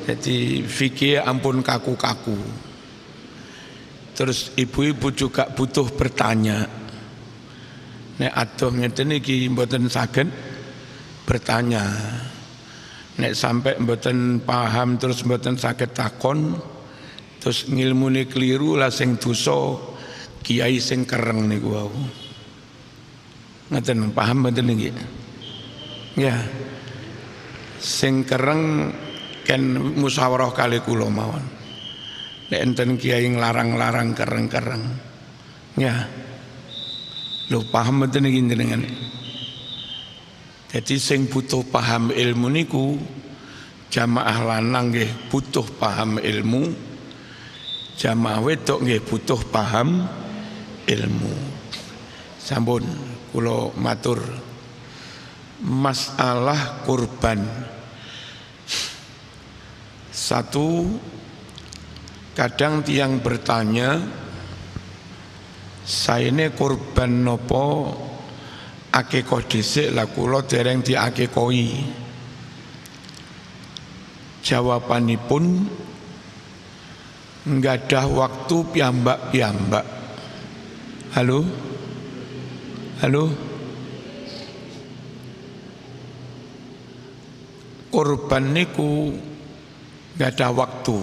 Jadi fikih ampun kaku-kaku. Terus ibu-ibu juga butuh bertanya. Nek adoh ngeten iki mboten saged bertanya. Nek sampai mboten paham terus mboten saged takon, terus ngilmune keliru lah sing dosa kiai sing kereng niku wau. Ngeten paham mboten niki? Ya. Sing kereng kan musyawarah kali kula mawon. Nek enten kiai nglarang-larang kereng-kereng. Ya. Lho paham mboten iki jenengan? Jadi sing butuh paham ilmu niku jamaah lanang nggih butuh paham ilmu, jamaah wedok nggih butuh paham ilmu. Sampun kula matur masalah kurban. Satu, kadang tiang bertanya, saya ini kurban nopo akikoh dhisik lah kula dereng diakikohi. Jawabanipun nggadah waktu piyambak-piyambak. Halo? Halo? Kurban niku nggadah waktu.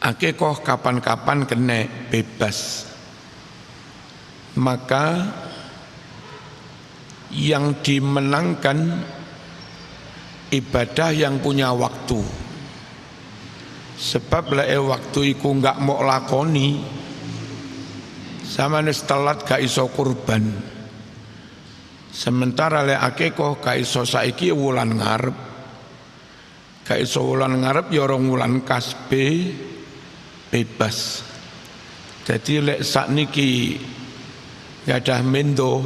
Akikoh kapan-kapan kena bebas. Maka yang dimenangkan ibadah yang punya waktu. Sebab lek waktu iku enggak mau lakoni samane telat gak iso kurban. Sementara lek akikoh gak iso saiki wulan ngarep. Gak iso wulan ngarep ya rong wulan kasbe bebas. Jadi lek sakniki gadah mendo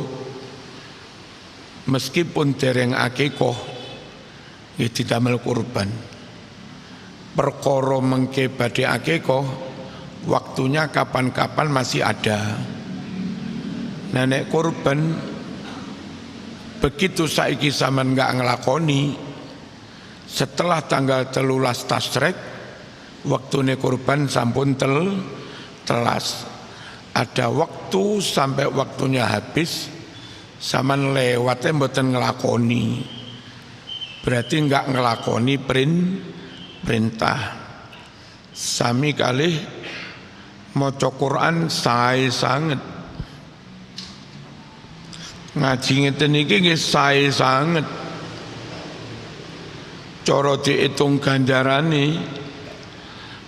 meskipun dereng akikoh nggih didamel kurban. Perkara mengke badhe akikoh waktunya kapan-kapan masih ada. Nenek kurban begitu saiki sampean enggak ngelakoni setelah tanggal 13 Tasrek waktune kurban sampun telas. Ada waktu sampai waktunya habis saman lewatnya mboten ngelakoni, berarti enggak ngelakoni perintah. Sami kalih maca Quran sae sanget, ngaji ngeten iki nggih sae sanget. Cara diitung ganjarane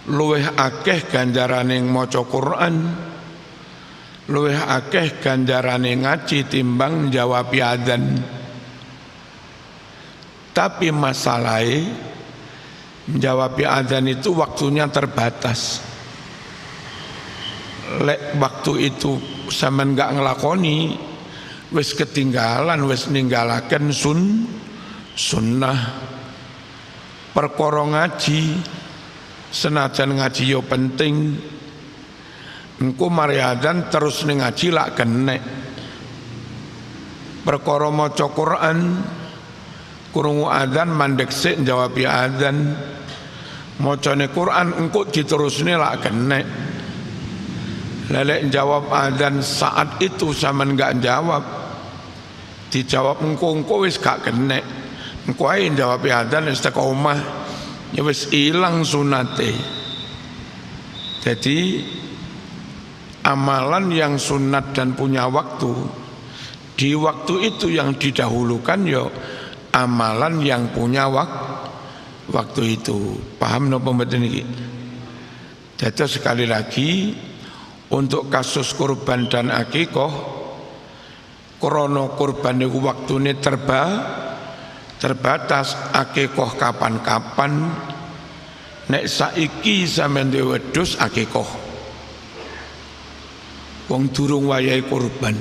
luwih akeh ganjarane maca Quran, luwih akeh ganjarane ngaji timbang jawab adzan. Tapi masalahnya menjawab adzan itu waktunya terbatas. Lek waktu itu sampean enggak ngelakoni wis ketinggalan, wis ninggalaken sunnah. Perkara ngaji senajan ngaji yo penting, engko mari adzan terus ning ngaji lak kenek. Perkara maca Quran krungu adzan mandek sik jawab adzan. Macane Quran engko diterusne lak kenek. Lelek jawab adzan saat itu sampean enggak jawab. Dijawab engko wis gak kenek. Engko ae jawab adzan wis teko omah ya wis ilang sunate. Jadi amalan yang sunat dan punya waktu, di waktu itu yang didahulukan ya amalan yang punya waktu itu. Paham napa mboten iki? Jadi sekali lagi untuk kasus kurban dan akikoh, krono kurban niku waktune terbatas, akikoh kapan-kapan. Nek saiki sampeyan duwe wedhus akikoh, wong durung wayahe kurban.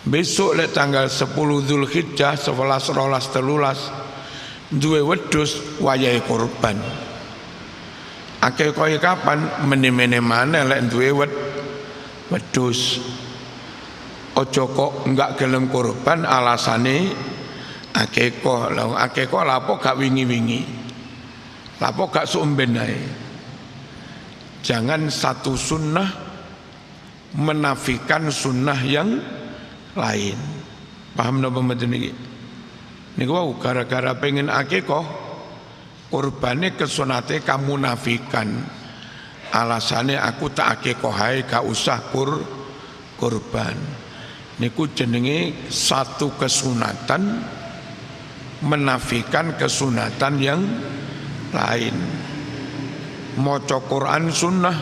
Besok lek tanggal 10 Zulhijjah 11, 12, 13 duwe wedhus wayahe kurban. Akikoh kapan? Mene-mene maneh lek duwe wedhus. Ojo kok enggak gelem kurban alasane akikoh. Lah akikoh lha apa gak wingi-wingi. Lapo gak sumben ae. Jangan satu sunnah menafikan sunnah yang lain. Paham napa mboten niki? Niku wau gara-gara pengen akikah kurbane kesunate kamu nafikan. Alasannya aku tak akikah hae gak usah kurban. Niku jenenge satu kesunatan menafikan kesunatan yang lain. Maca Quran sunnah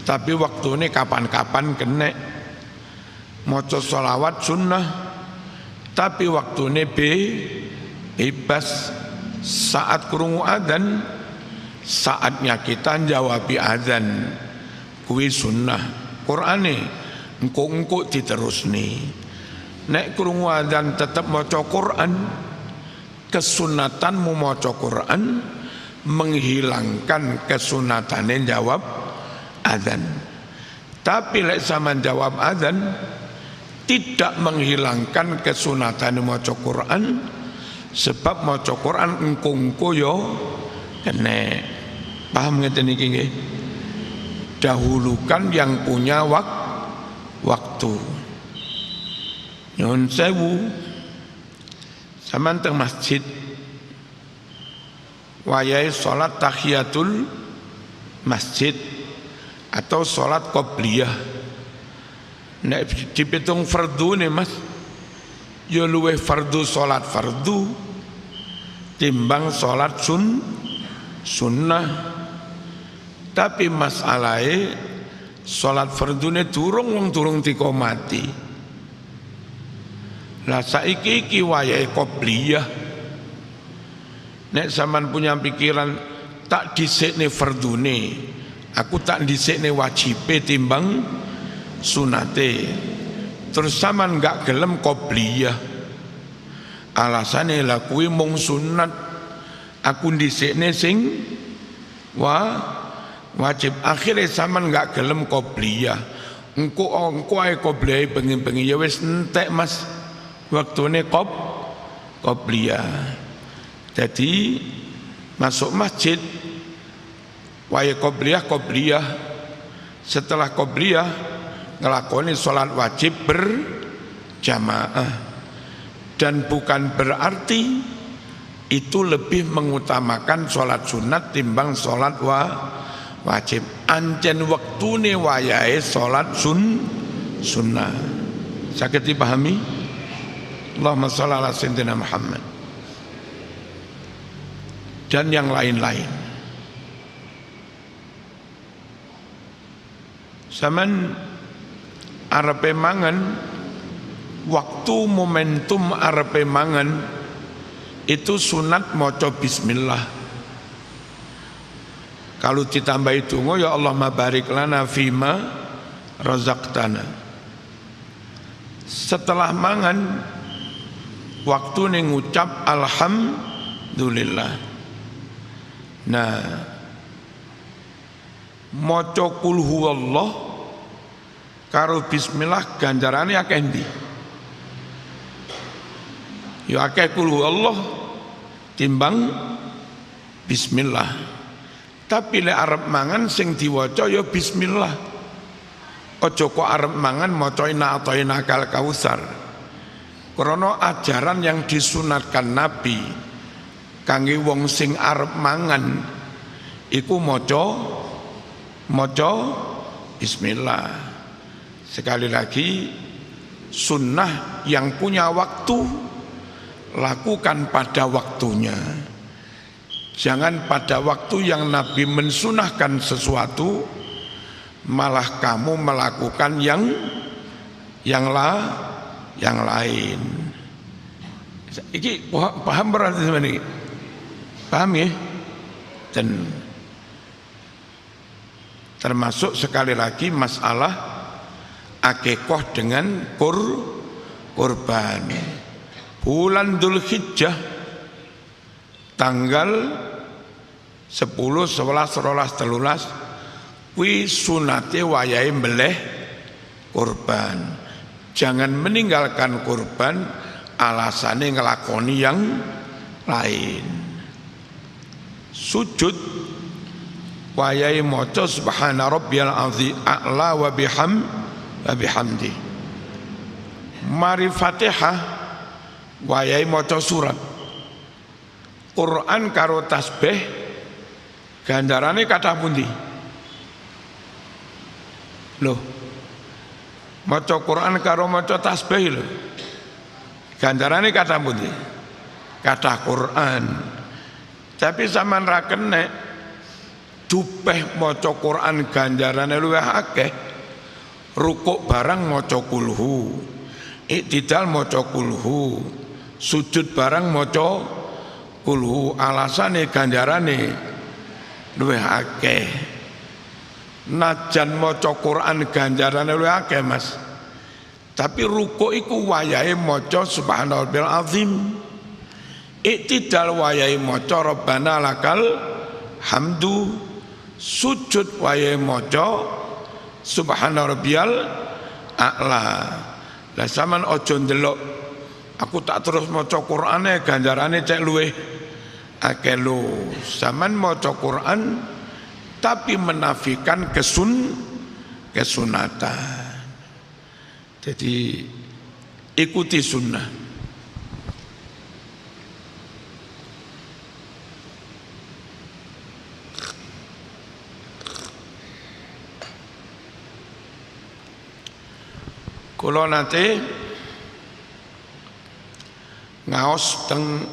tapi waktune kapan-kapan kena. Maca sholawat sunnah tapi waktune bebas. Saat krungu adzan saatnya kita jawabi adzan kuwi sunnah. Qur'ane engko diterusni. Nek krungu adzan tetep maca Quran, kesunatanmu maca Quran menghilangkan kesunatane jawab adzan. Tapi lek sampean jawab adzan tidak menghilangkan kesunatan maca Quran, sebab maca Quran engko yo kena. Paham ngeten iki nggih? Dahulukan yang punya waktu. Nyun sewu, sampean teng masjid wayahe salat tahiyatul masjid atau salat qobliyah. Nek dipitung fardu nih mas, ya luweh fardu salat fardu timbang salat sunnah. Tapi masalahnya salat fardu nih durung dikomati. Lah saiki iki wayahe qobliyah. Nek sampean punya pikiran tak dhisikne fardune, aku tak dhisikne wajibe timbang sunate. Terus sampean enggak gelem qobliyah. Alasane lah kuwi mung sunat, aku dhisikne sing wajib. Akhire sampean enggak gelem qobliyah. Engko ae qobliyah bengi-bengi ya wis entek Mas. Waktune qobliyah. Jadi masuk masjid waya qobliyah. Setelah qobliyah ngelakoni sholat wajib berjamaah. Dan bukan berarti itu lebih mengutamakan sholat sunat timbang sholat wajib. Ancen waktune wayahe sholat sunnah. Saged dipahami? Allahumma sholli ala sayyidina Muhammad. Dan yang lain-lain. Zaman arepe mangan, waktu momentum arepe mangan itu sunat maca bismillah. Kalau ditambahi donga ya Allahumma barik lana fima razaqtana. Setelah mangan waktu ning ngucap alhamdulillah. Nah, maca qul huwallah karo bismillah ganjarane akeh ndi? Ya akeh qul huwallah timbang bismillah. Tapi lek arep mangan sing diwaca ya bismillah. Aja kok arep mangan maca inna atayna kal kausar. Krana ajaran yang disunatkan Nabi kangge wong sing arep mangan iku maca bismillah. Sekali lagi sunnah yang punya waktu lakukan pada waktunya. Jangan pada waktu yang Nabi mensunahkan sesuatu malah kamu melakukan yang lain. Iki paham berarti ini? Paham ya? Dan termasuk sekali lagi masalah akikoh dengan kurban. Bulan Dzulhijjah tanggal 10, 11, 12, 13 kuwi sunate wayahe mbeleh kurban. Jangan meninggalkan kurban alasannya ngelakoni yang lain. sujud wayahe maca subhana rabbiyal azim a'la wa bihamdi. Mari Fatihah wayahe maca surat. Quran karo tasbih gandarane kathah pundi? Loh, maca Quran karo maca tasbih lho. Gandarane kathah pundi? Kathah Quran. Tapi sampean ra kenek dupeh maca Quran ganjarane luwih akeh. Rukuk barang maca kulhu. Iktidal maca kulhu. Sujud barang maca kulhu. Alasane ganjarane luwih akeh. Najan maca Quran ganjarane luwih akeh, Mas. Tapi rukuk iku wayahe maca subhanallahil azim. Iktidal wayahe maca rabbana lakal hamdu. Sujud wayahe maca subhana rabbiyal a'la. Lah sampean aja ndelok aku tak terus maca Qur'ane ganjarane cek luwih akeh lho. Sampean maca Qur'an tapi menafikan kesunatan. Jadi ikuti sunnah. Kula nate ngaos teng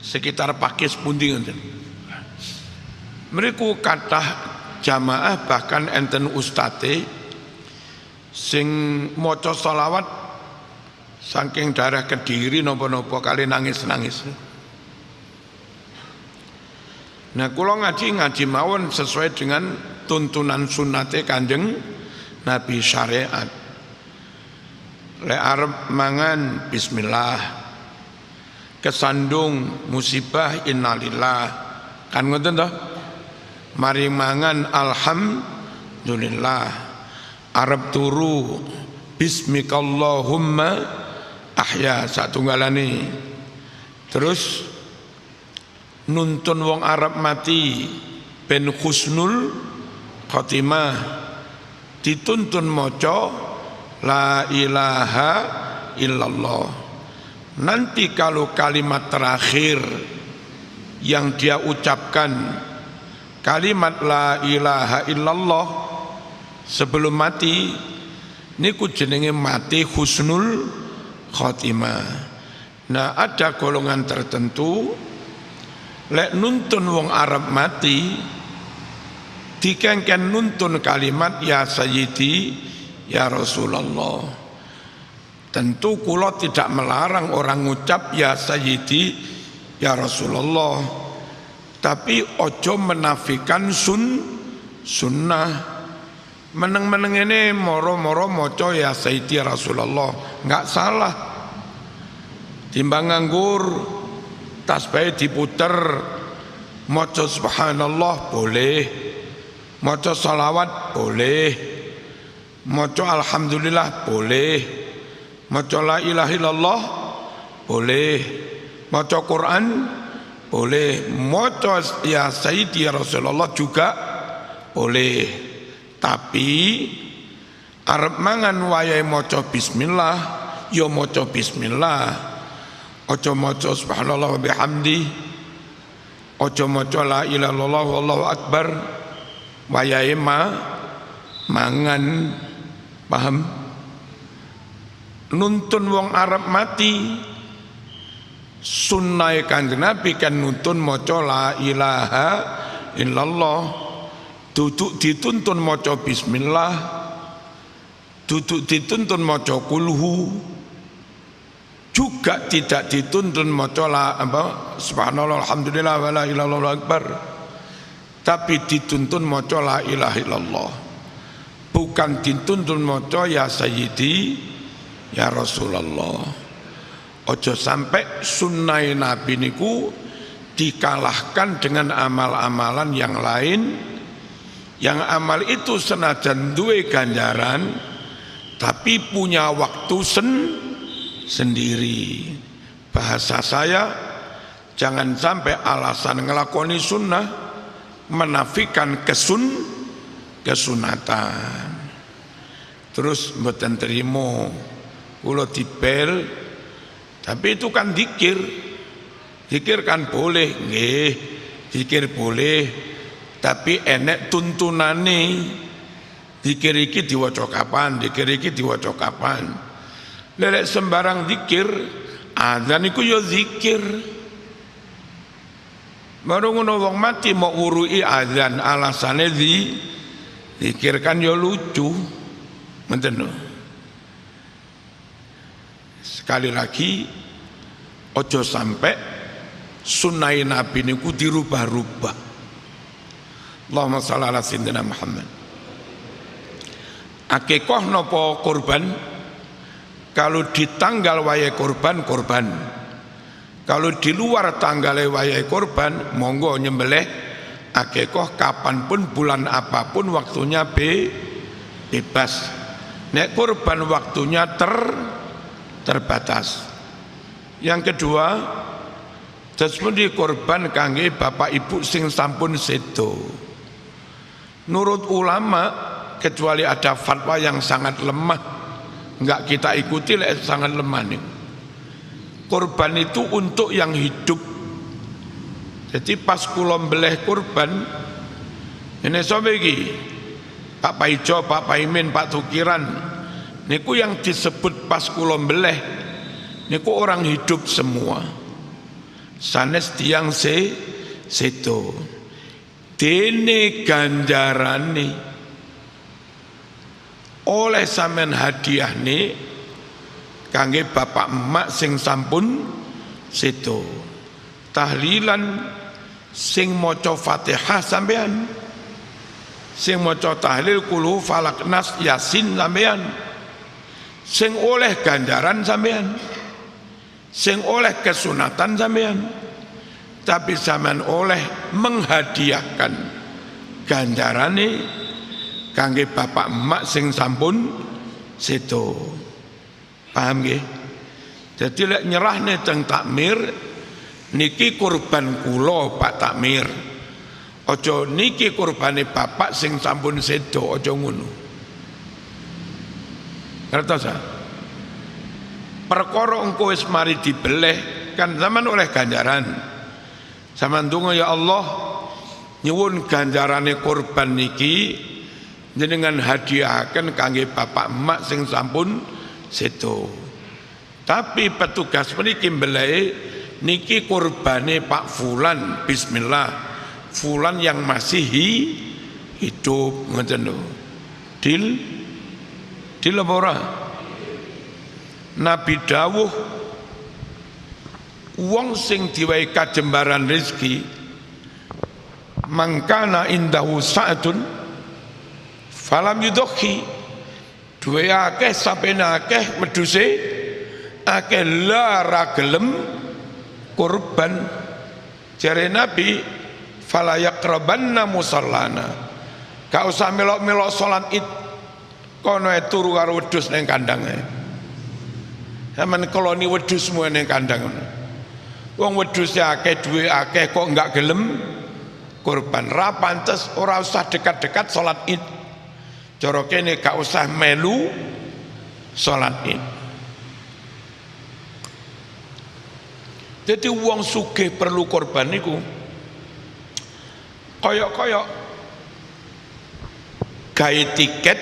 sekitar Pakis pundi ngoten. Mriku kathah jamaah bahkan enten ustate sing maca selawat saking daerah Kediri napa-napa kali nangis-nangis. Nah kula ngaji mawon sesuai dengan tuntunan sunnate Kanjeng Nabi syariat. Lek arep mangan bismillah, kesandung musibah innalillah, kan ngoten toh? Mari mangan alhamdulillah, arep turu bismikallahumma ahya satunggalane. Terus nuntun wong Arab mati ben husnul khotimah, dituntun maca la ilaha illallah. Nanti kalau kalimat terakhir yang dia ucapkan kalimat la ilaha illallah sebelum mati, niku jenenge mati husnul khotimah. Nah ada golongan tertentu lek nuntun wong Arab mati dikengken nuntun kalimat ya sayyidi ya Rasulullah. Tentu kula tidak melarang orang ngucap ya sayyidi ya Rasulullah, tapi ojo menafikan sunnah. Meneng-meneng ini moro-moro maca ya sayyidi ya Rasulullah, enggak salah. Timbang nganggur tasbih diputer maca subhanallah boleh, maca salawat boleh, maca alhamdulillah boleh, maca la ilaha illallah boleh, maca Quran boleh, maca ya sayyidi ya Rasulullah juga boleh. Tapi arep mangan wayahe maca bismillah ya maca bismillah, aja maca subhanallah wa bihamdi, aja maca la ilaha illallah wallahu akbar wayahe mangan. Paham? Nuntun wong Arab mati sunnah Kanjeng Nabi kan nuntun maca la ilaha illallah, duduk dituntun maca bismillah, duduk dituntun maca kulhu, juga tidak dituntun maca la subhanallah alhamdulillah wala ilaha illallah akbar, tapi dituntun maca la ilaha illallah. Bukan dituntun maca ya sayyidi ya Rasulullah. Ojo sampai sunnah Nabi niku dikalahkan dengan amal-amalan yang lain, yang amal itu senajan duwe ganjaran tapi punya waktu sendiri. Bahasa saya Jangan sampai alasan ngelakoni sunnah menafikan kesunatan. Terus mboten trimo kula dibel, tapi itu kan zikir. Zikir kan boleh, nggih. Zikir boleh, tapi enek tuntunane. Zikir iki diwaca kapan, zikir iki diwaca kapan. Lelek sembarang zikir, adzan iku ya zikir. Baru ngono wong mati mau urui adzan alasane zikir kan ya lucu. Ngoten. Sekali lagi ojo sampai sunnah Nabi niku dirubah-rubah. Allahumma shalli ala sayyidina Muhammad. Akikah napa kurban? Kalau di tanggal wayahe kurban, kurban. Kalau di luar tanggal wayahe kurban, monggo nyembelih akikah kapanpun, bulan apapun, waktunya bebas. Nek kurban waktunya terbatas. Yang kedua, jasmudi kurban kangge bapak ibu sing sampun sedo. Nurut ulama, kecuali ada fatwa yang sangat lemah, enggak kita ikuti, sangat lemah nih. Kurban itu untuk yang hidup. Jadi pas kula mbeleh kurban, ini sobegi Pak Paijo, Pak Paimin, Pak Tukiran, niku yang disebut pas kula mbeleh, niku orang hidup semua. Sanes tiang sedo. Dene ganjarane oleh sampean hadiah nih kangge bapak emak sing sampun sedo. Tahlilan sing maca Fatihah sampean, sing maca tahlil kulu falak nas yasin sampean, sing oleh ganjaran sampean, sing oleh kesunatan sampean, tapi sampean oleh menghadiahkan ganjarane kangge bapak emak sing sampun sedo. Paham nggih? Jadi lek nyerahne teng takmir niki kurban kula Pak Takmir. Aja niki kurbane bapak sing sampun sedo, aja ngono. Ngertos ta? Perkara engko wis mari dibeleh kan zaman oleh ganjaran. Zaman donga ya Allah nyuwun ganjarane kurban niki jenengan hadiahkan kangge bapak emak sing sampun sedo. Tapi petugas mriki mbeleh niki kurbane Pak Fulan, bismillah. Fulan yang masih hidup, ngoten lho. Dil apa ora? Nabi dawuh wong sing diwai kajembaran rezeki mangkana indahu sa'atun falam yudokhi, duwe akeh sampe akeh wedhuse akeh lara gelem kurban. Jare Nabi fala yaqrabanna musallana, gak usah melok-melok salat Id kono turu karo wedhus ning kandange. Sampeyan koloni wedhusmu ning kandang. Wong wedhus akeh duwe akeh kok enggak gelem kurban. Ra pantes, ora usah dekat-dekat salat Id. Cara kene gak usah melu salat Id. Jadi wong sugih perlu kurban niku koyok-koyok gawe tiket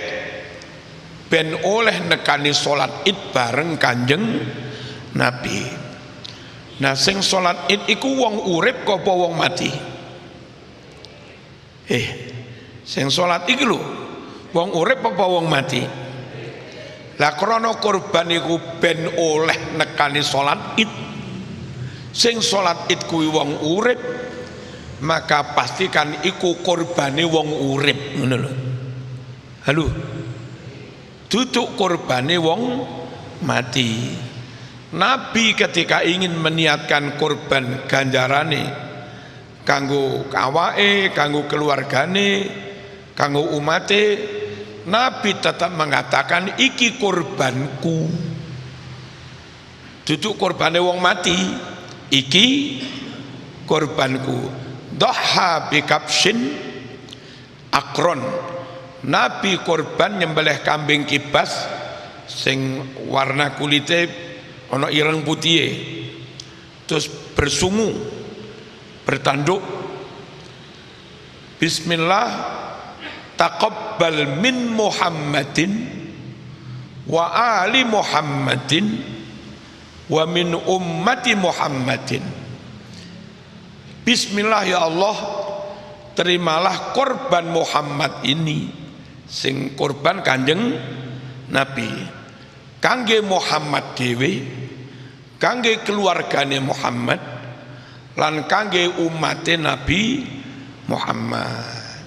ben oleh nekani salat Id bareng Kanjeng Nabi. Nah sing salat Id iku wong urip apa wong mati? Sing salat iki lho wong urip apa wong mati? Lah krana kurban iku ben oleh nekani salat Id. Sing salat Id kuwi wong urip, maka pastikan iku kurbane wong urip, ngono lho. Halo. Duduk kurbane wong mati. Nabi ketika ingin meniatkan kurban ganjarane kanggo awake, kanggo keluargane, kanggo umate, Nabi tetap mengatakan iki kurbanku. Duduk kurbane wong mati, iki korbanku. Dhaha bikabshin akron. Nabi korban nyembelih kambing kibas sing warna kulite ana ireng putih, terus bersungu, bertanduk, Bismillah taqabbal min Muhammadin wa ali Muhammadin wa min ummati Muhammadin. Bismillah ya Allah, terimalah korban Muhammad ini, sing korban Kanjeng Nabi, kangge Muhammad dhewe, kangge keluargane Muhammad, lan kangge umate Nabi Muhammad.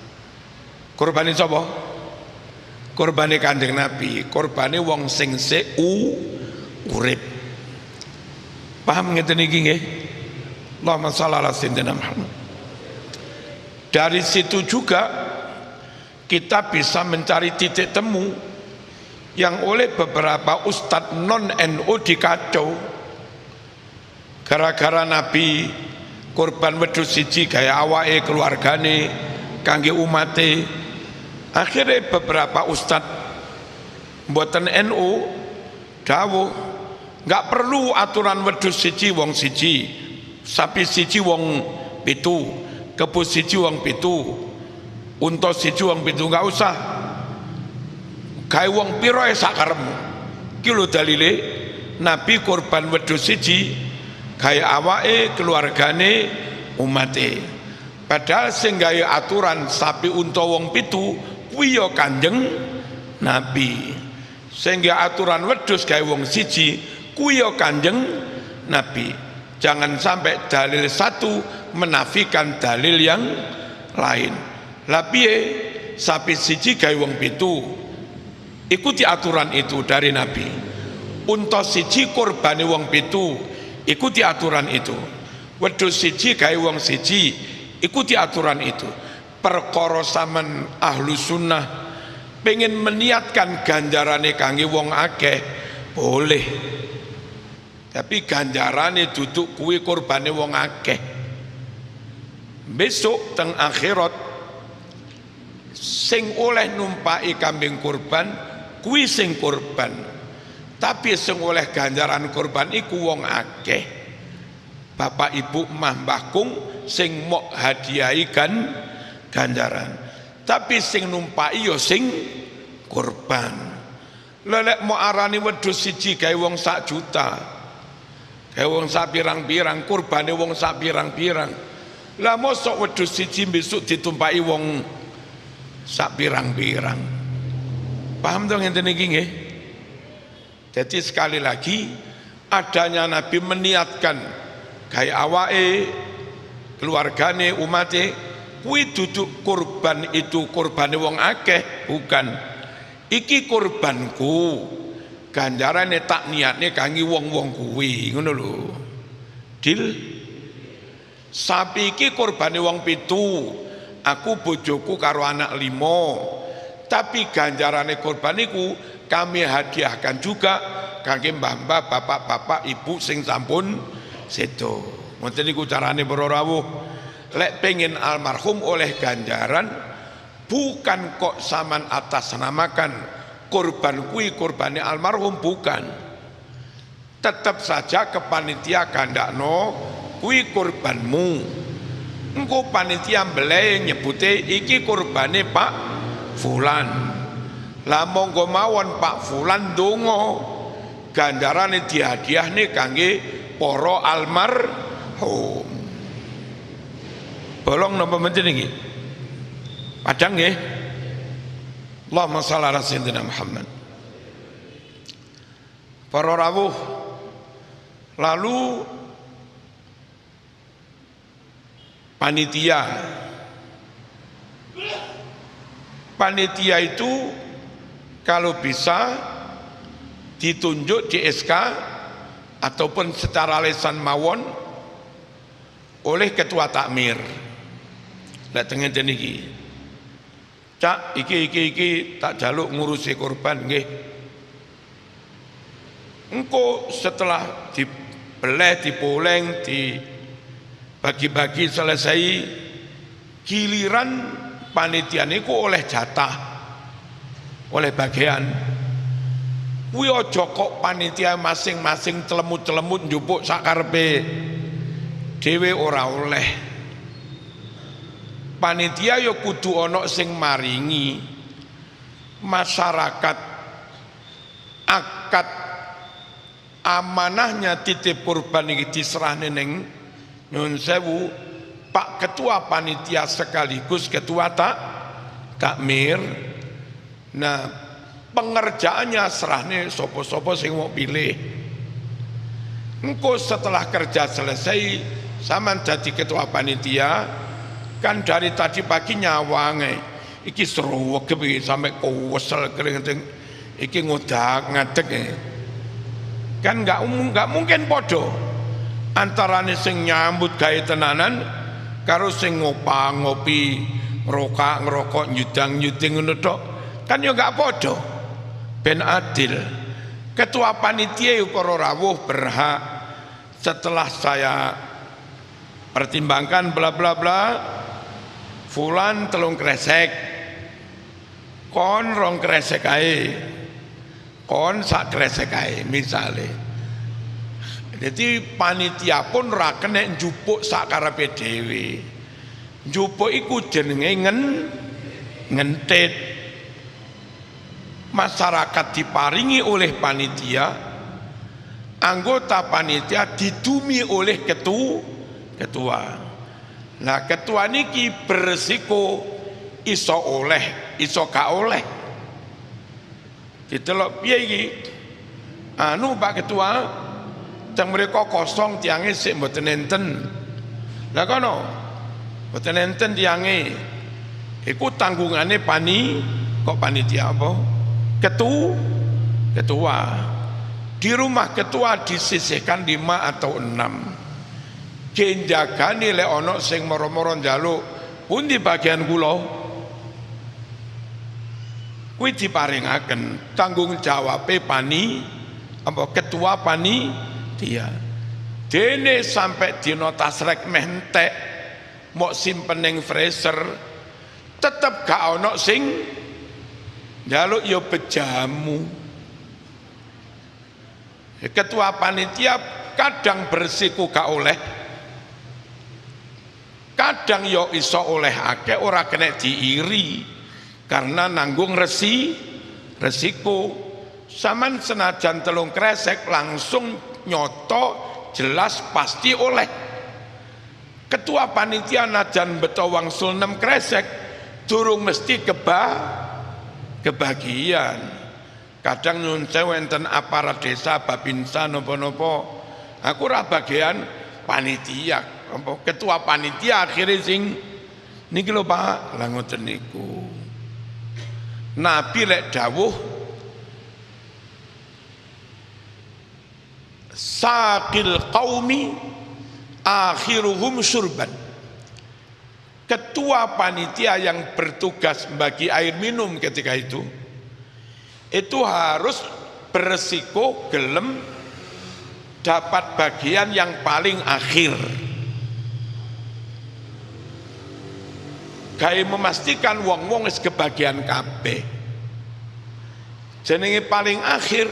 Korbane sapa? Korbane Kanjeng Nabi, korbane wong sing urip. Paham ngeten iki nggih? Allahumma shalli ala sayyidina Muhammad. Dari situ juga kita bisa mencari titik temu yang oleh beberapa ustadz non-NU dikacau gara-gara Nabi korban wedhus siji gaya awake keluargane kangge umate. Akhirnya beberapa ustadz mboten NU dawuh nggak perlu aturan wedhus siji wong siji, sapi siji wong pitu, kebo siji wong pitu, unta siji wong pitu, nggak usah. Gawe wong pira sak karepmu. Ki lho dalile Nabi korban wedhus siji gawe awake keluargane umate. Padahal sing gawe aturan sapi unta wong pitu kuwi ya Kanjeng Nabi. Sing gawe aturan wedhus gawe wong siji kuwi ya Kanjeng Nabi. Jangan sampai dalil satu menafikan dalil yang lain. Lah piye sapi siji gawe wong pitu, ikuti aturan itu dari Nabi. Unta siji korbane wong pitu, ikuti aturan itu. Wedhus siji gawe wong siji, ikuti aturan itu. Perkara sampean ahlu sunnah pengen meniatkan ganjarane kangge wong akeh boleh, tapi ganjarane duduk kuwi korbane wong akeh. Besok teng akhirat sing oleh numpai kambing kurban kuwi sing kurban, tapi sing oleh ganjaran kurban iku wong akeh. Bapak ibu mah mbah kung sing mok hadiahi ganjaran, tapi sing numpai yo sing kurban. Lelek mau arani wedhus siji gawe wong 1 juta, gawe wong sak pirang-pirang, kurbane wong sak pirang-pirang. Lah mosok wedhus siji besok ditumpai wong sak pirang-pirang. Paham dong ngenten iki nggih? Jadi sekali lagi adanya Nabi meniatkan gawe awake keluargane umate kuwi duduk kurban itu kurbane wong akeh, bukan. Iki kurbanku, ganjarane tak niatne kangge wong-wong kuwi, ngono lho. Dil. Sapi iki kurbane wong 7, aku bojoku karo anak 5, tapi ganjarane kurban iku kami hadiahkan juga kangge mbah-mbah, bapak-bapak, ibu sing sampun sedo. Ngoten niku carane para rawuh. Lek pengen almarhum oleh ganjaran, bukan kok saman atas namakan kurban kui kurbane almarhum, bukan. Tetap saja kepanitia kandakno kui kurbanmu. Engko panitia mbeleh nyebute iki kurbane Pak Fulan. Lah monggo mawon Pak Fulan donga ganjarane dihadiahne kangge para almarhum. Bolong napa menten iki? Padang nggih. Allahumma shalli ala sayyidina Muhammad. Para rawuh, lalu panitia itu kalau bisa ditunjuk di SK ataupun secara lisan mawon oleh ketua takmir. Lah tengen iki. Cak iki tak jaluk ngurusi korban nggih. Engko setelah dibeleh, dipoleng, bagi-bagi selesai, giliran panitia niku oleh jatah, oleh bagian. Kuwi aja kok panitia masing-masing celemut-celemut njupuk sakarepe dhewe, ora oleh. Panitia ya kudu ana sing maringi masyarakat akad amanahnya titip kurban iki diserahne ning nyun sewu Pak Ketua Panitia sekaligus Ketua Takmir. Nah, pengerjaannya serahne sopo-sopo sing mau pilih. Engko setelah kerja selesai sampean jadi ketua panitia, kan dari tadi pagi nyawange iki seruwek sampai kowesel kering iki ngodak ngadeg. Kan enggak mungkin podo antarane sing nyambut gawe tenanan karo sing ngopi ngerokok nyudang-nyuding ngono tok. Kan ya enggak podo. Ben adil. Ketua panitia para rawuh berhak setelah saya pertimbangkan bla bla bla, fulan 3 kresek, kon 2 kresek ae, kon 1 kresek ae misale. Jadi panitia pun ora kena njupuk sakarepe dhewe. Njupuk iku jenenge ngentit. Masyarakat diparingi oleh panitia, anggota panitia didumi oleh ketua. Nah, ketua niki beresiko iso oleh, iso gak oleh. Ditelok piye iki? Anu Pak Ketua, teng mriko kosong tiange sik mboten enten. Lah kono mboten enten tiange. Iku tanggungane kok panitia apa? Ketua. Di rumah ketua disisihkan 5 atau 6. Jenjagane lek ana sing moro-moro njaluk pundi bagian kula, kuwi diparingaken tanggung jawabe ketua panitia. Dene sampai dina tasrek meh entek mok simpen ning freezer tetep gak ana sing njaluk ya bejamu. Ketua panitia kadang bersiko gak oleh, kadang ya iso oleh akeh, ora kena diiri karena nanggung resiko. Saman senajan 3 kresek langsung nyoto jelas pasti oleh. Ketua panitia najan beto wangsul 6 kresek durung mesti kebagian. Kadang nyun sewu enten aparat desa babinsa nopo-nopo, aku ora bagian panitia, ketua panitia akhirnya sing niki lho Pak, lha ngoten niku. Nabi lek dawuh saqil qaumi akhiruhum surban. Ketua panitia yang bertugas bagi air minum ketika itu harus beresiko gelem dapat bagian yang paling akhir. Gawe memastikan wong-wong wis kebagian kabeh. Jenenge paling akhir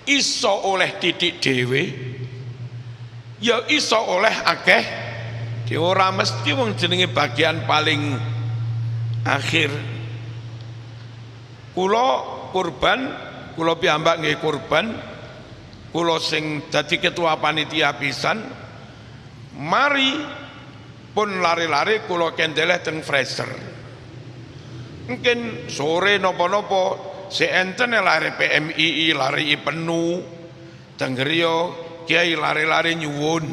iso oleh titik dhewe, ya iso oleh akeh. Ora mesti wong jenenge bagian paling akhir. Kula kurban, kula piyambak nggih kurban, kula sing dadi ketua panitia pisan, mari pun lari-lari kula kendeleh teng freezer. Mungkin sore napa-napa si enten lari PMII lari penuh, teng griya kiai lari-lari nyuwun.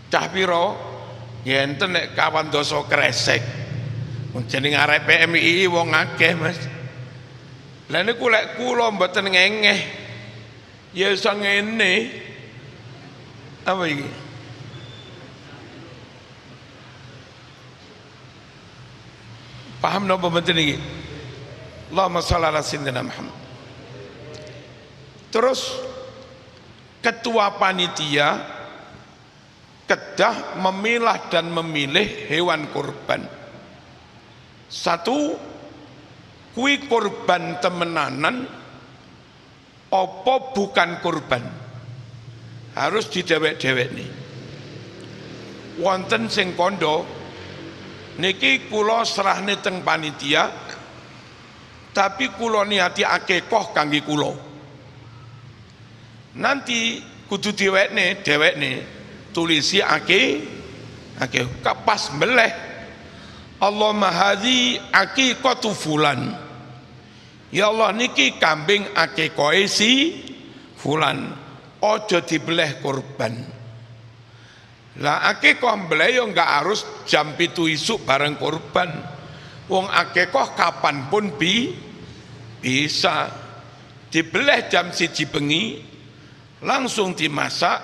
Cah pira? Enten nek kawan dosa kresek. Jeneng arek PMI wong akeh Mas. Lah niku lek kula mboten ngengeh. Ya iso ngene. Apa iki? Paham napa mboten iki? Allahumma shalli ala sayyidina Muhammad. Terus ketua panitia kedah memilah dan memilih hewan kurban. Satu, kui kurban temenanan opo bukan kurban, harus didewek-dewek nih. Wonten sing kondo niki kula serahne teng panitia, tapi kula niati akikoh kangge kula. Nanti kudu dewekne tulisi pas meleh Allahumma hadhi aqiqatu fulan. Ya Allah niki kambing akikohe si fulan, ojo dibeleh kurban. Lah akikoh mbeleh yo enggak harus jam 7 isuk bareng kurban. Wong akikoh kapanpun bisa dibeleh jam 1 bengi, langsung dimasak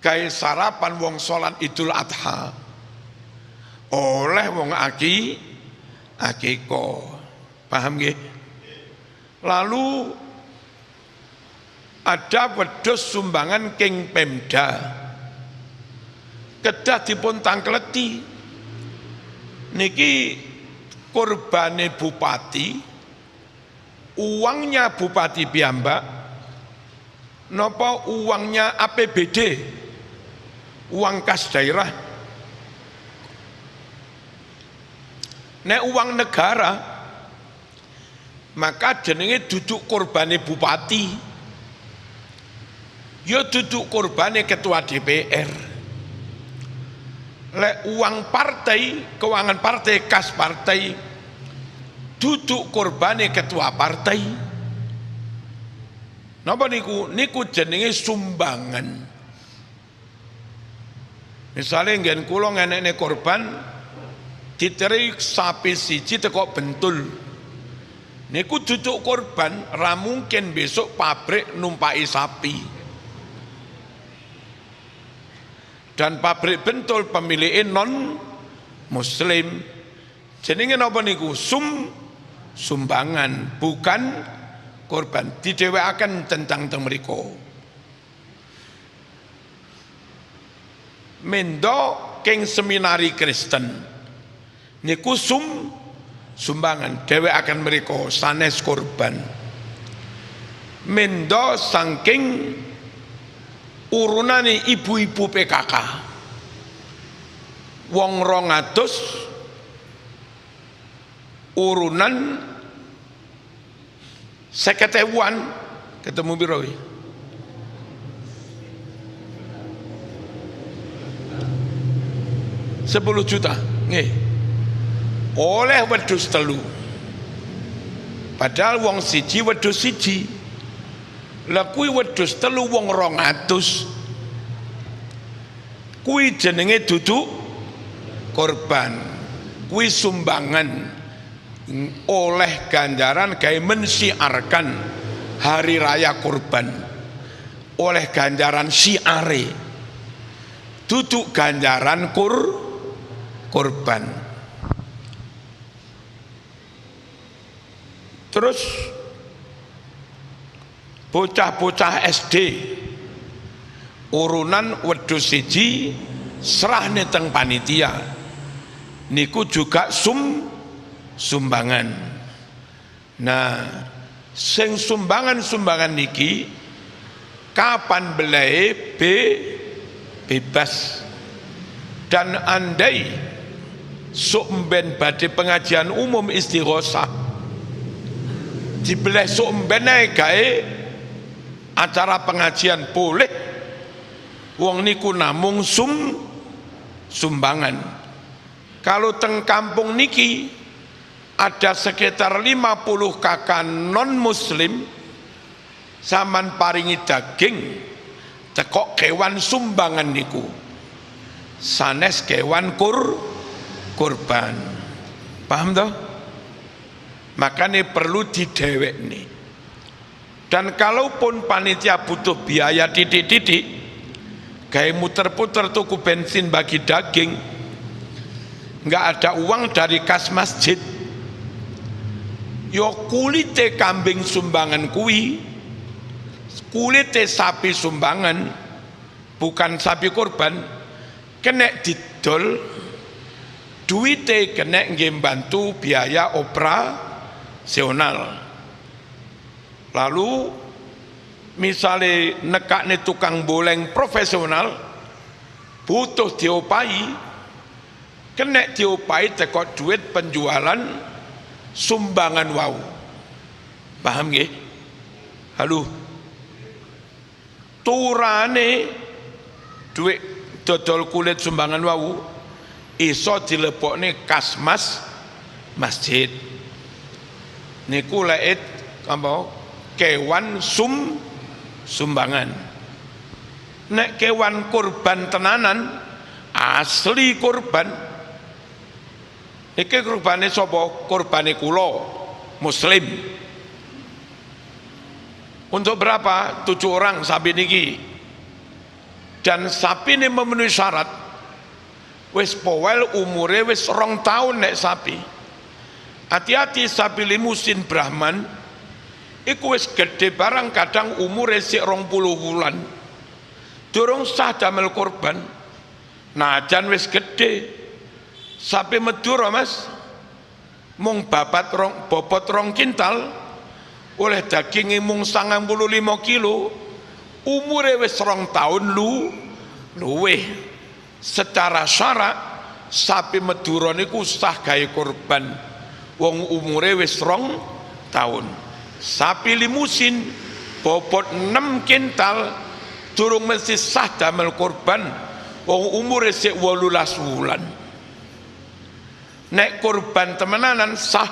kayak sarapan wong sholat Idul Adha oleh wong akikoh. Paham nggih? Lalu ada wedhus sumbangan king Pemda, kedah dipun tangkleti niki kurbane bupati, uangnya bupati piyambak napa uangnya APBD, uang kas daerah. Nek uang negara maka jenenge duduk kurbane bupati, ya duduk kurbane ketua DPR. Lek uang partai, keuangan partai, kas partai, duduk kurbane ketua partai. Napa niku? Niku jenenge sumbangan. Misalnya nggen kula ngenekne korban diteri sapi siji teko Bentul, niku duduk korban, ra mungkin besok pabrik numpai sapi. Dan pabrik Bentul pemilik non muslim. Jenenge napa niku? Sumbangan, bukan korban. Didewekaken tentang teng mriku. Mendo keng seminari Kristen niku sumbangan, dewekaken mriku sanes korban. Mendo saking urunane ibu-ibu PKK wong 200 urunan 50.000 ketemu biro 10 juta nggih oleh wedhus telu, padahal wong siji wedhus siji. Lah kuwi wedhus telu wong 200, kuwi jenenge duduk korban, kuwi sumbangan oleh ganjaran gawe mensiarkan hari raya kurban, oleh ganjaran siare, duduk ganjaran kurban. Terus bocah-bocah SD urunan wedhus siji serahne teng panitia niku juga sumbangan. Nah, sing sumbangan niki kapan belahe bebas. Dan andai sumben badhe pengajian umum istighosah dibeleh sumben ae gawe acara pengajian boleh, wong niku namung sumbangan. Kalau teng kampung niki ada sekitar 50 kakak non muslim saman paringi daging tekok kewan sumbangan niku sanes kewan kurban. Paham toh? Makanya perlu didewek nih. Dan kalaupun panitia butuh biaya titik-titik kayak muter-puter tuku bensin bagi daging, nggak ada uang dari kas masjid, yo kulite kambing sumbangan kuwi, kulite sapi sumbangan, bukan sapi kurban, kena didol, duite kena nggih bantu biaya operasional. Lalu misalnya nekakne tukang boleng profesional butuh diopai, kena diopai teko duit penjualan sumbangan wau. Paham nggih? Halo. Turane duit dodol kulit sumbangan wau iso dilebokne kasmas masjid. Niku lek apa kewan sumbangan. Nek kewan kurban tenanan asli kurban, iki kurbane sapa? Kurbane kula muslim. Untuk berapa? 7 orang sapi niki. Dan sapi ini memenuhi syarat. Wis powel umure wis 2 tahun nek sapi. Hati-hati sapi limusin Brahman iku wis gede barang, kadang umure sik 20 bulan. Durung sah damel korban. Najan wis gede. Sapi Madura Mas mung bobot 2 kintal. Oleh daging mung 95 kilo, umure wis 2 tahun luweh. Secara syarak sapi Madura niku sah gawe korban wong umure wis 2 tahun. Sapi limusin bobot 6 kintal durung mesti sah damel korban wong umure sik 18 wulan. Nek korban temenanan sah,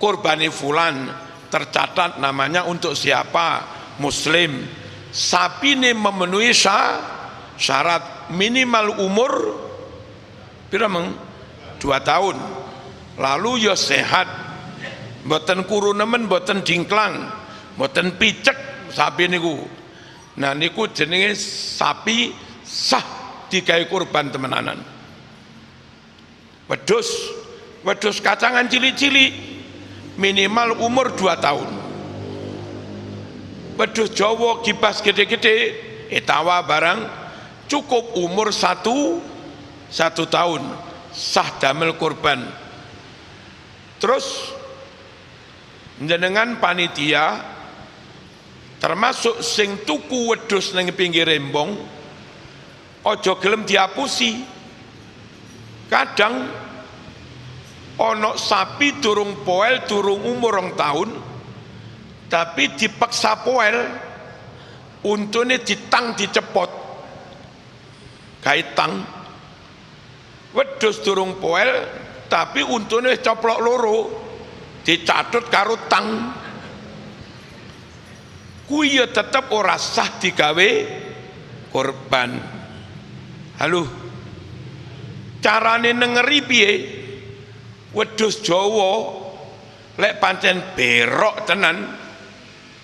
korbane fulan tercatat namanya untuk siapa? Muslim. Sapi ini memenuhi syarat minimal umur pirang 2 tahun. Lalu ya sehat, mboten kuru nemen, mboten dingklang, mboten picek sapi niku. Nah niku jenenge sapi sah digawe kurban temenanan. Wedhus kacangan cilik-cilik minimal umur 2 tahun. Wedhus Jawa kibas gede-gede etawa barang cukup umur 1 tahun sah damel kurban. Terus jenengan panitia termasuk sing tuku wedhus ning pinggir rembong aja gelem diapusi. Kadang ono sapi durung poel, durung umur 2 tahun, tapi dipaksa poel, untune ditang dicepot, kaitang. Wedhus durung poel, tapi untune coplok loro, dicatut karo tang. Kuwi ya tetep ora sah digawe korban. Halo, carane nengeri piye? Wedhus Jawa lek pancen berok tenan,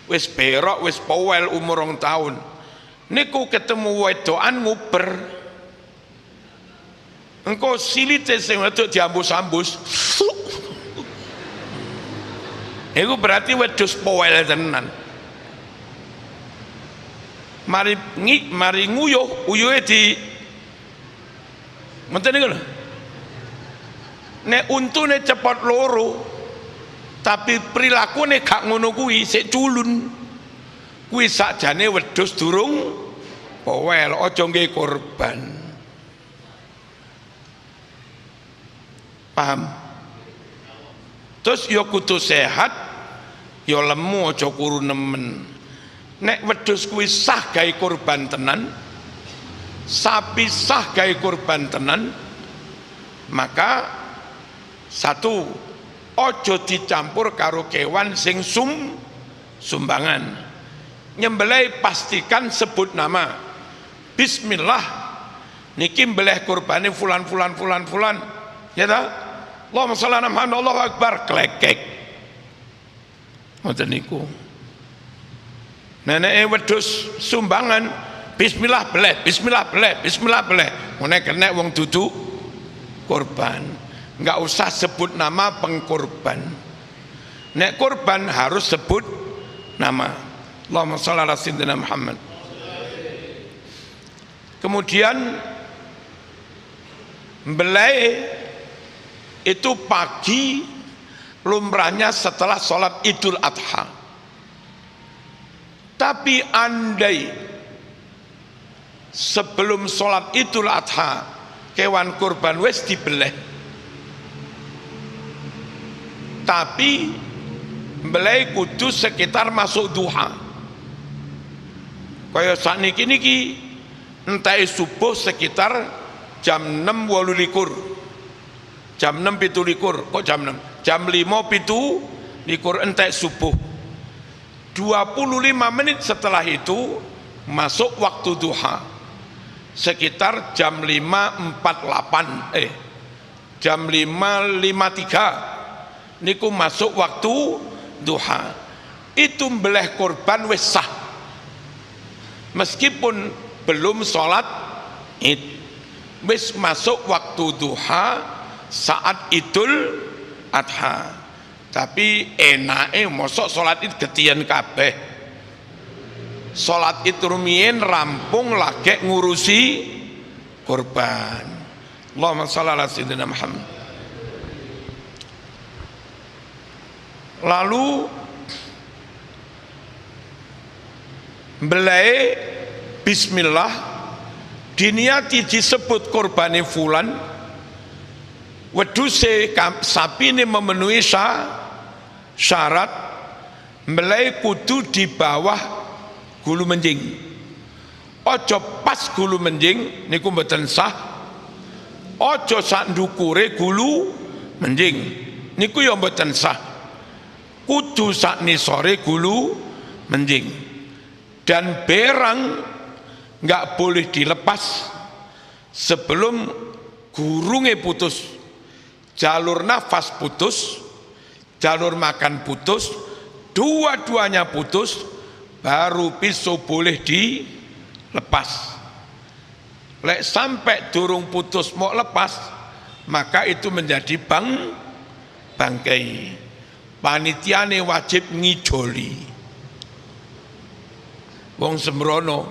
wis berok, wis powel umur 2 tahun, niku ketemu wedokan nguber, engko silite sing wedok diambus-ambus, iku berarti wedhus powel tenan. Mari nguyuh, uyuhe di menten niku lho. Nek untune cepot loro tapi prilakune gak ngono kuwi, sik culun, kuwi sakjane wedhus durung powel, aja nggih korban. Paham? Terus ya kudu sehat, ya lemu, aja kuru nemen. Nek wedhus kuwi sah gawe korban tenan, sapi sah gawe korban tenan, maka satu, ojo dicampur karo kewan sing sumbangan. Nyembelih pastikan sebut nama. Bismillah, niki mbelih kurbane fulan. Ya ta? Allahumma shalli ala Muhammad, Allahu akbar, klekek. Ngoten niku. Neneke wedhus sumbangan, bismillah beleh. Ngene kena wong dudu korban. Enggak usah sebut nama pengkorban. Nek korban harus sebut nama. Allahumma shalli ala sayyidina Muhammad. Kemudian Belai itu pagi lumrahnya setelah sholat Idul Adha. Tapi andai sebelum sholat Idul Adha kewan kurban wis dibeleh, tapi belai kudu sekitar masuk duha. Kaya sakniki niki entai subuh sekitar jam 6:28, jam 6:27, kok jam 6, jam 5:27 entek subuh. 25 menit setelah itu masuk waktu duha, sekitar jam 5:48, jam 5:53 niku masuk waktu duha. Itu mbeleh korban wis sah meskipun belum sholat id, wis masuk waktu duha saat Idul Adha. Tapi enake mosok sholat id getian kabeh, sholat id rumiyin rampung lagi ngurusi korban. Allahumma shalli ala sayyidina Muhammad. Lalu belai bismillah diniati disebut korbane fulan, weduse sapi ini memenuhi syarat, belai kudu di bawah gulu menjing. Ojo pas gulu menjing niku mboten sah, ojo sak ndukure gulu menjing niku ya mboten sah, kudu sak nisore gulu menjing. Dan berang nggak boleh dilepas sebelum gurunge putus, jalur nafas putus, jalur makan putus, dua-duanya putus, baru pisau boleh dilepas. Lek sampai durung putus mau lepas, maka itu menjadi bangkai. Panitiane wajib ngijoli. Wong sembrono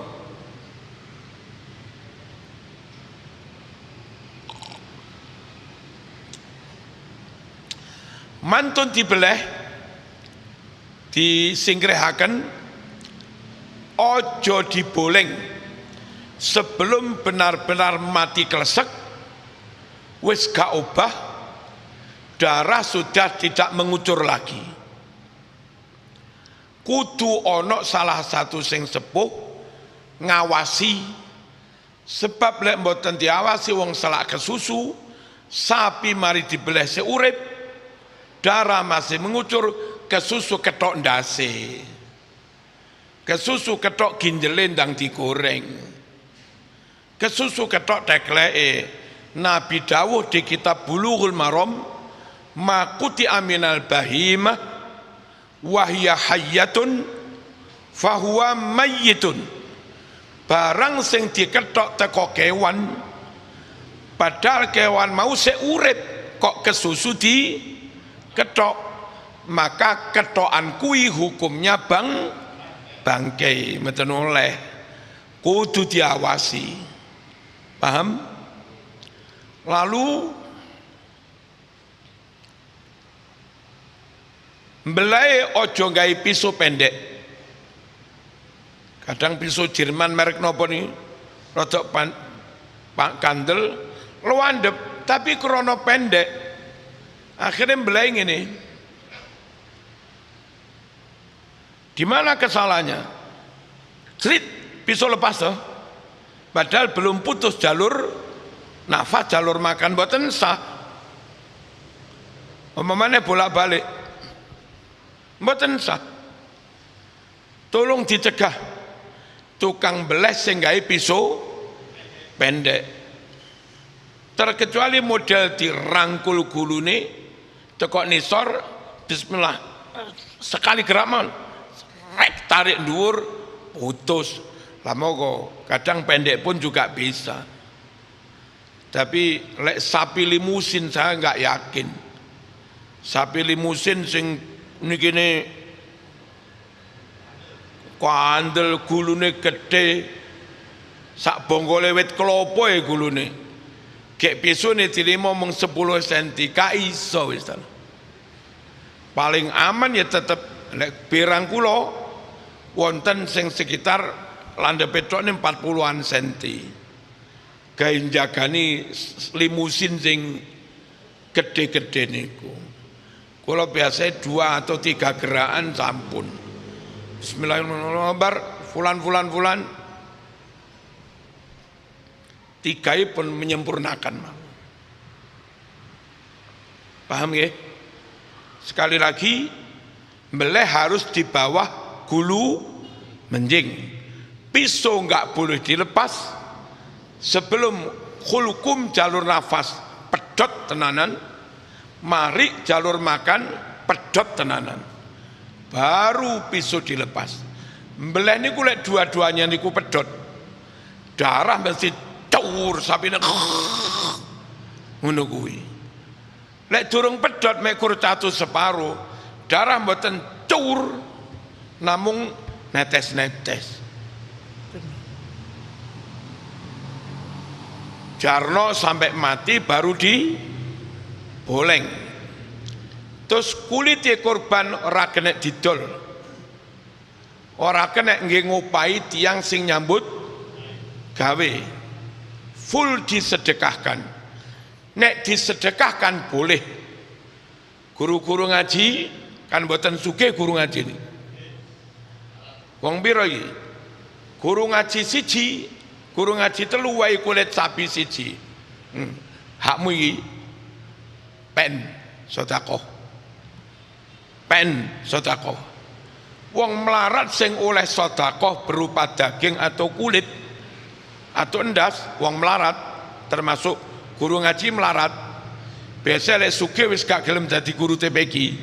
mantun dibeleh disingkrehaken, ojo diboleng sebelum benar-benar mati klesek, wis gak obah, darah sudah tidak mengucur lagi. Kudu ono salah satu sing sepuh ngawasi, sebab lek mboten diawasi wong selak kesusu, sapi mari dibeleh seurip, darah masih mengucur, kesusu ketok ndase, kesusu ketok ginjele ndang digoreng, kesusu ketok tekleke. Nabi dawuh di kitab Bulughul Maram, makuti aminal bahimah wahya hayyatun fahuwa mayyitun. Barang sing diketok teko kewan, padahal kewan mau seurip, kok kesusu di ketok, maka ketokan kui hukumnya bangkai, mboten oleh, kudu diawasi. Paham? Lalu belai ojo gawe pisau pendek. Kadang pisau Jerman merek nopo nih, rodok kandel, luandep, tapi krono pendek. Akhirnya belai ngene. Di mana kesalahannya? Srit, pisau lepas toh. Padahal belum putus jalur nafas, jalur makan mboten sah. Umpamane bolak-balik mboten sah. Tolong dicegah tukang beles sing gawe pisau pendek. Terkecuali model dirangkul gulune tekok nisor, bismillah, sekali geraman rek tarik dhuwur putus. Lama kok kadang pendek pun juga bisa. Tapi lek sapi limusin saya nggak yakin. Sapi limusin sing niki kandel gulune gede, sak bonggole wit klopo ya gulune. Gek pisone dirimo mung 10 cm ka iso wis. Paling aman ya tetep nek pirang kula wonten sing sekitar landhepe tok 40-an senti. Gawe njagani limusin sing gede-gede niku. Kula biasa 2 atau 3 gerakan sampun. Bismillahirrahmanirrahim. Fulan. Tigai pun menyempurnakan. Paham ya? Sekali lagi, meleh harus di bawah gulu menjing. Pisau enggak boleh dilepas sebelum khulkum jalur nafas pedot tenanan, mari jalur makan pedot tenanan. Baru pisau dilepas. Meleh niku lek dua-duanya niku pedot. Darah mesti cawur sapine ngono kuwi. Lek durung pedot mek kurcatus separo, darah mboten cawur namung netes-netes. Jarno sampai mati baru diboleng. Terus kulitnya korban ora kena didol. Ora kena nggih ngopahi tiang sing nyambut gawe. Full disedekahkan. Nek disedekahkan boleh. Guru-guru ngaji kan mboten sugih guru ngaji ini. Wong pira iki? Guru ngaji siji, guru ngaji telu wae kulit sapi siji. Hakmu iki pen sedekah. Pen sedekah. Wong melarat sing oleh sedekah berupa daging atau kulit atau endas, wong melarat termasuk guru ngaji melarat. Biasa lek sugih wis gak gelem dadi guru TPQ.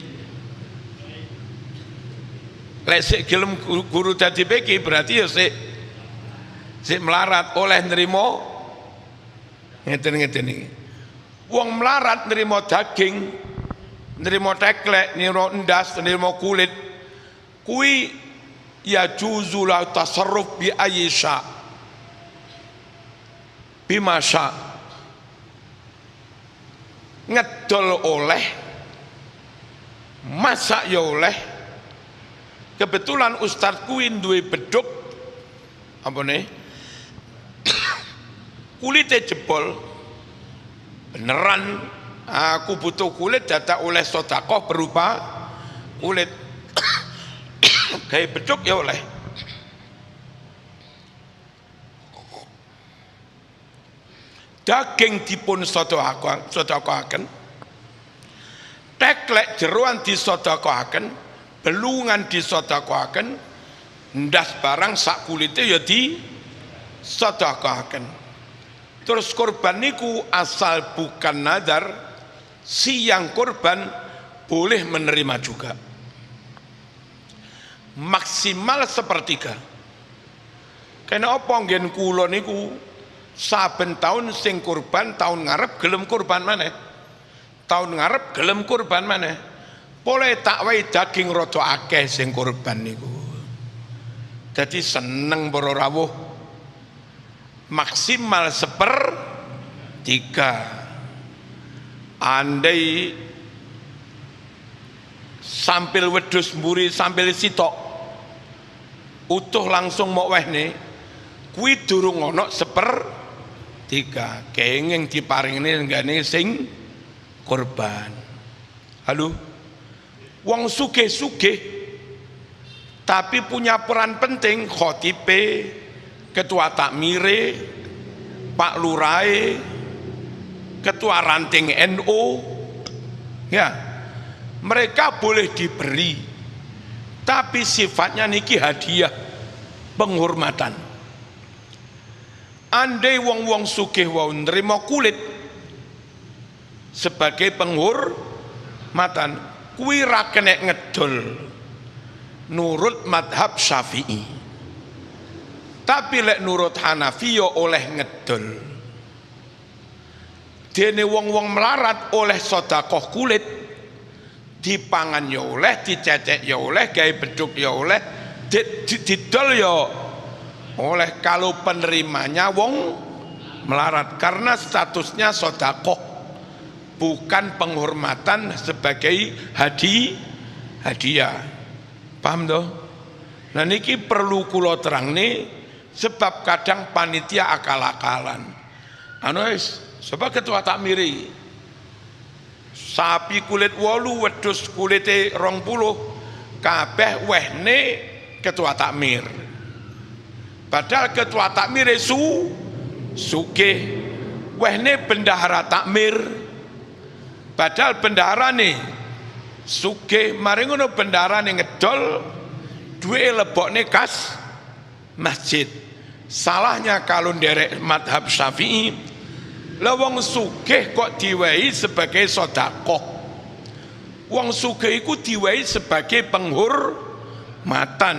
Lek sik gelem guru dadi TPQ berarti ya sik melarat oleh nerima ngeten-ngeten iki. Wong melarat nerima daging, nerima teklek, nerima endas, nerima kulit. Kui ya juzu la tasarruf bi ayyisha bimasya, ngedol oleh, masak ya oleh. Kebetulan Ustadz kuwi duwe beduk apa nih kulitnya jebol beneran, aku butuh kulit dadak oleh sedekah berupa kulit. Kayak beduk ya oleh. Daging dipun sedekahaken, teklek jeroan disedekahaken, belungan disedekahaken, ndas barang sak kulite ya disedekahaken. Terus korban niku asal bukan nadar, si yang korban boleh menerima juga. Maksimal sepertiga. Kena apa nggen kula niku saben tahun sing kurban tahun ngarep gelem kurban maneh. Tahun ngarep gelem kurban maneh. Boleh tak wae daging rada akeh sing kurban niku. Jadi seneng para rawuh. Maksimal sepertiga. Andai sampil wedhus mburi sampil sitok utuh langsung mok wehne kuwi durung ana sepertiga kenging diparingne nggane sing korban. Halo, wong sugih-sugih tapi punya peran penting, khotibe, ketua takmire, Pak Lurahe, ketua ranting NU, ya mereka boleh diberi, tapi sifatnya niki hadiah, penghormatan. Andai wong-wong sugih wau nerima kulit sebagai penghormatan, kuwi ra kenek ngedol nurut madhab Syafi'i. Tapi lek nurut Hanafi yo oleh ngedol. Dene wong-wong melarat oleh sedekah kulit, dipangan ya oleh, dicecek ya oleh, gawe beduk ya oleh, didol ya oleh kalau penerimanya wong melarat karena statusnya sodakoh, bukan penghormatan sebagai hadiah. Paham toh? Nah niki perlu kula terang nih, sebab kadang panitia akal-akalan. Sebab ketua takmiri sapi kulit 8, wedhus kulite 20, kabeh wehne ketua takmir. Padahal ketua takmir sugih, wehne bendahara takmir. Padahal bendahara nih sugih, mari ngono bendahara nih ngedol duwe lebokne kas masjid. Salahnya kalau nderek madhab Syafi'i, lah wong sugih kok diwehi sebagai sedekah. Wong sugih iku diwehi sebagai penghormatan.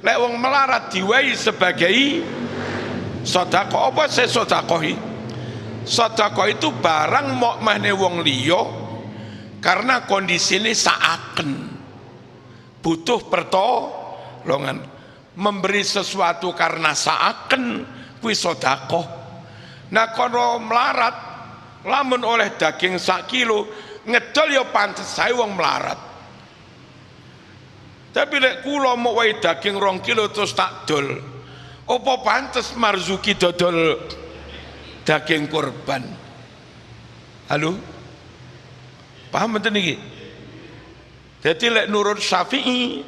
Lek wong melarat diwehi sebagai sedekah. Apa sih sedekah iki? Sedekah itu barang mok mahne wong liya karena kondisine saaken, butuh pertolongan. Memberi sesuatu karena saaken kuwi sedekah. Nah kono melarat, lamun oleh daging 1 kilo ngedol ya pantes saya wong melarat. Tapi lek kula mau wae daging 2 kilo terus tak dol, apa pantes Marzuki dodol daging korban? Halo? Paham mboten iki? Jadi lek nurut Syafi'i,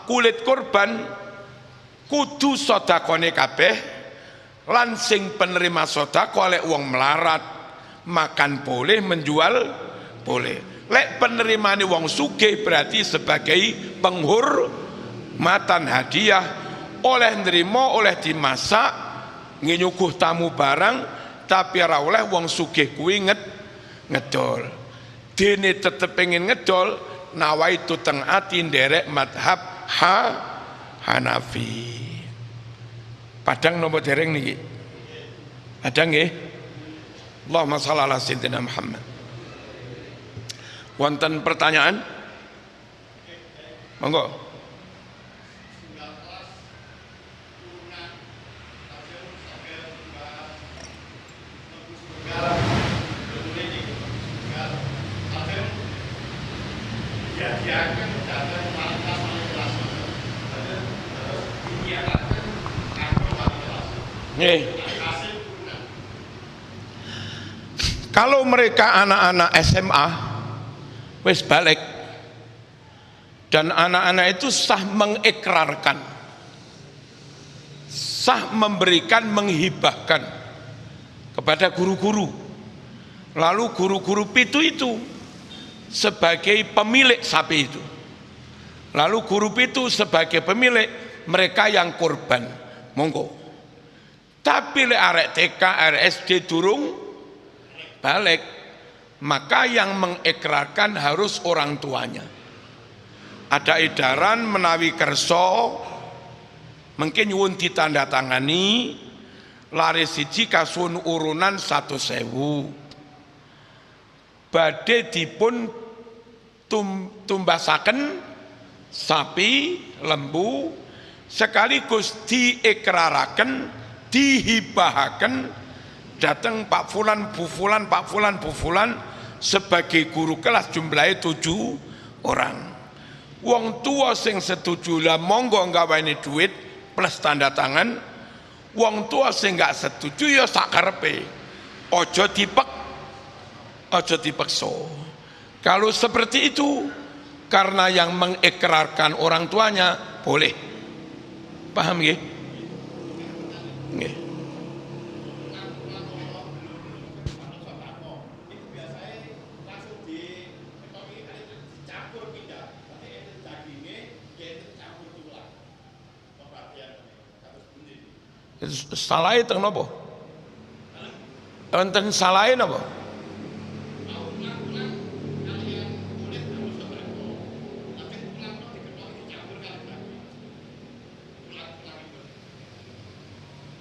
kulit korban kudu sedekahne kabeh, lan sing penerima sedekah lek wong melarat makan boleh, menjual boleh. Lek penerimane wong sugih berarti sebagai penghormatan, hadiah, oleh nerima, oleh dimasak, nyuguh tamu barang, tapi ora oleh wong sugih kuwi ngedol. Dene tetep pengen ngedol, nawaitu teng ati nderek madhab Hanafi. Padang nopo dereng niki? Padang nggih? Allahumma shalli ala sayyidina Muhammad. Wonten pertanyaan? Monggo. Kalau mereka anak-anak SMA wis balik dan anak-anak itu sah mengikrarkan, sah memberikan, menghibahkan kepada guru-guru, lalu guru-guru itu sebagai pemilik sapi itu, lalu guru itu sebagai pemilik, mereka yang korban, monggo. Tapi lek arek TK, arek SD durung balik, maka yang mengikrarkan harus orang tuanya. Ada edaran menawi kerso mungkin nyuwun ditandatangani, lare siji kasun urunan 100.000, badhe dipun tumbasaken sapi lembu, sekaligus diikraraken, dihibahaken datang Pak Fulan, Bu Fulan, Pak Fulan, Bu Fulan sebagai guru kelas, jumlahnya 7 orang. Wong tua sing setuju lah monggo nggaweni duit plus tanda tangan. Wong tua sing gak setuju ya sakarepe, ojo dipeksa. Kalau seperti itu karena yang mengikrarkan orang tuanya boleh. Paham nggih? Nggih. Salahe teng napa? Enten salahe napa?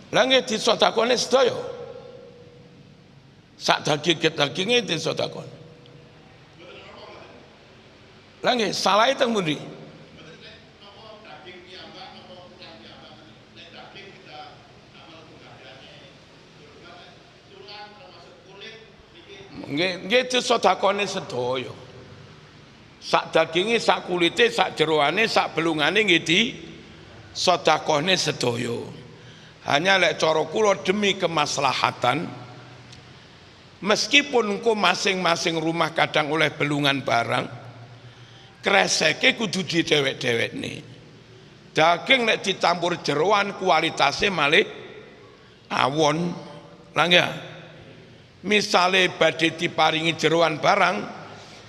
Lah nggih disedakone sedaya. Sak daging-daginge disedakone. Lah nggih salahe teng pundi? Nggih itu sedekahne sedaya. Sak daginge, sak kulite, sak jeroane, sak belungane nggih di sedekahne sedaya. Hanya lek cara kula demi kemaslahatan, meskipun engko masing-masing rumah kadang oleh belungan barang, kreseke kudu didewek-dewekne. Daging nek dicampur jeroan kualitasnya malih awon. Lah nggih. Misale badhe diparingi jeroan barang,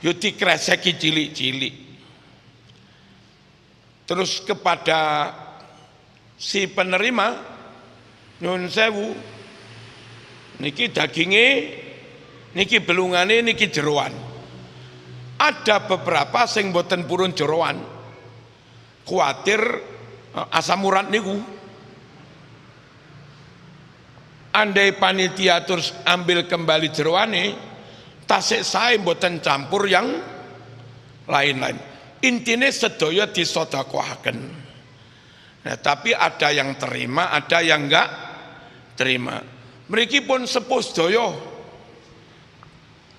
yo dikreseki cilik-cilik. Terus kepada si penerima, nyun sewu, niki daginge, niki belungane, niki jeroan. Ada beberapa sing boten purun jeroan, kuatir asam urat niku. Andai panitia terus ambil kembali jeroane, tasik sae boten campur yang lain-lain. Intine sedaya disedekahaken. Nah, tapi ada yang terima, ada yang enggak terima. Mriki pun sepuh sedaya.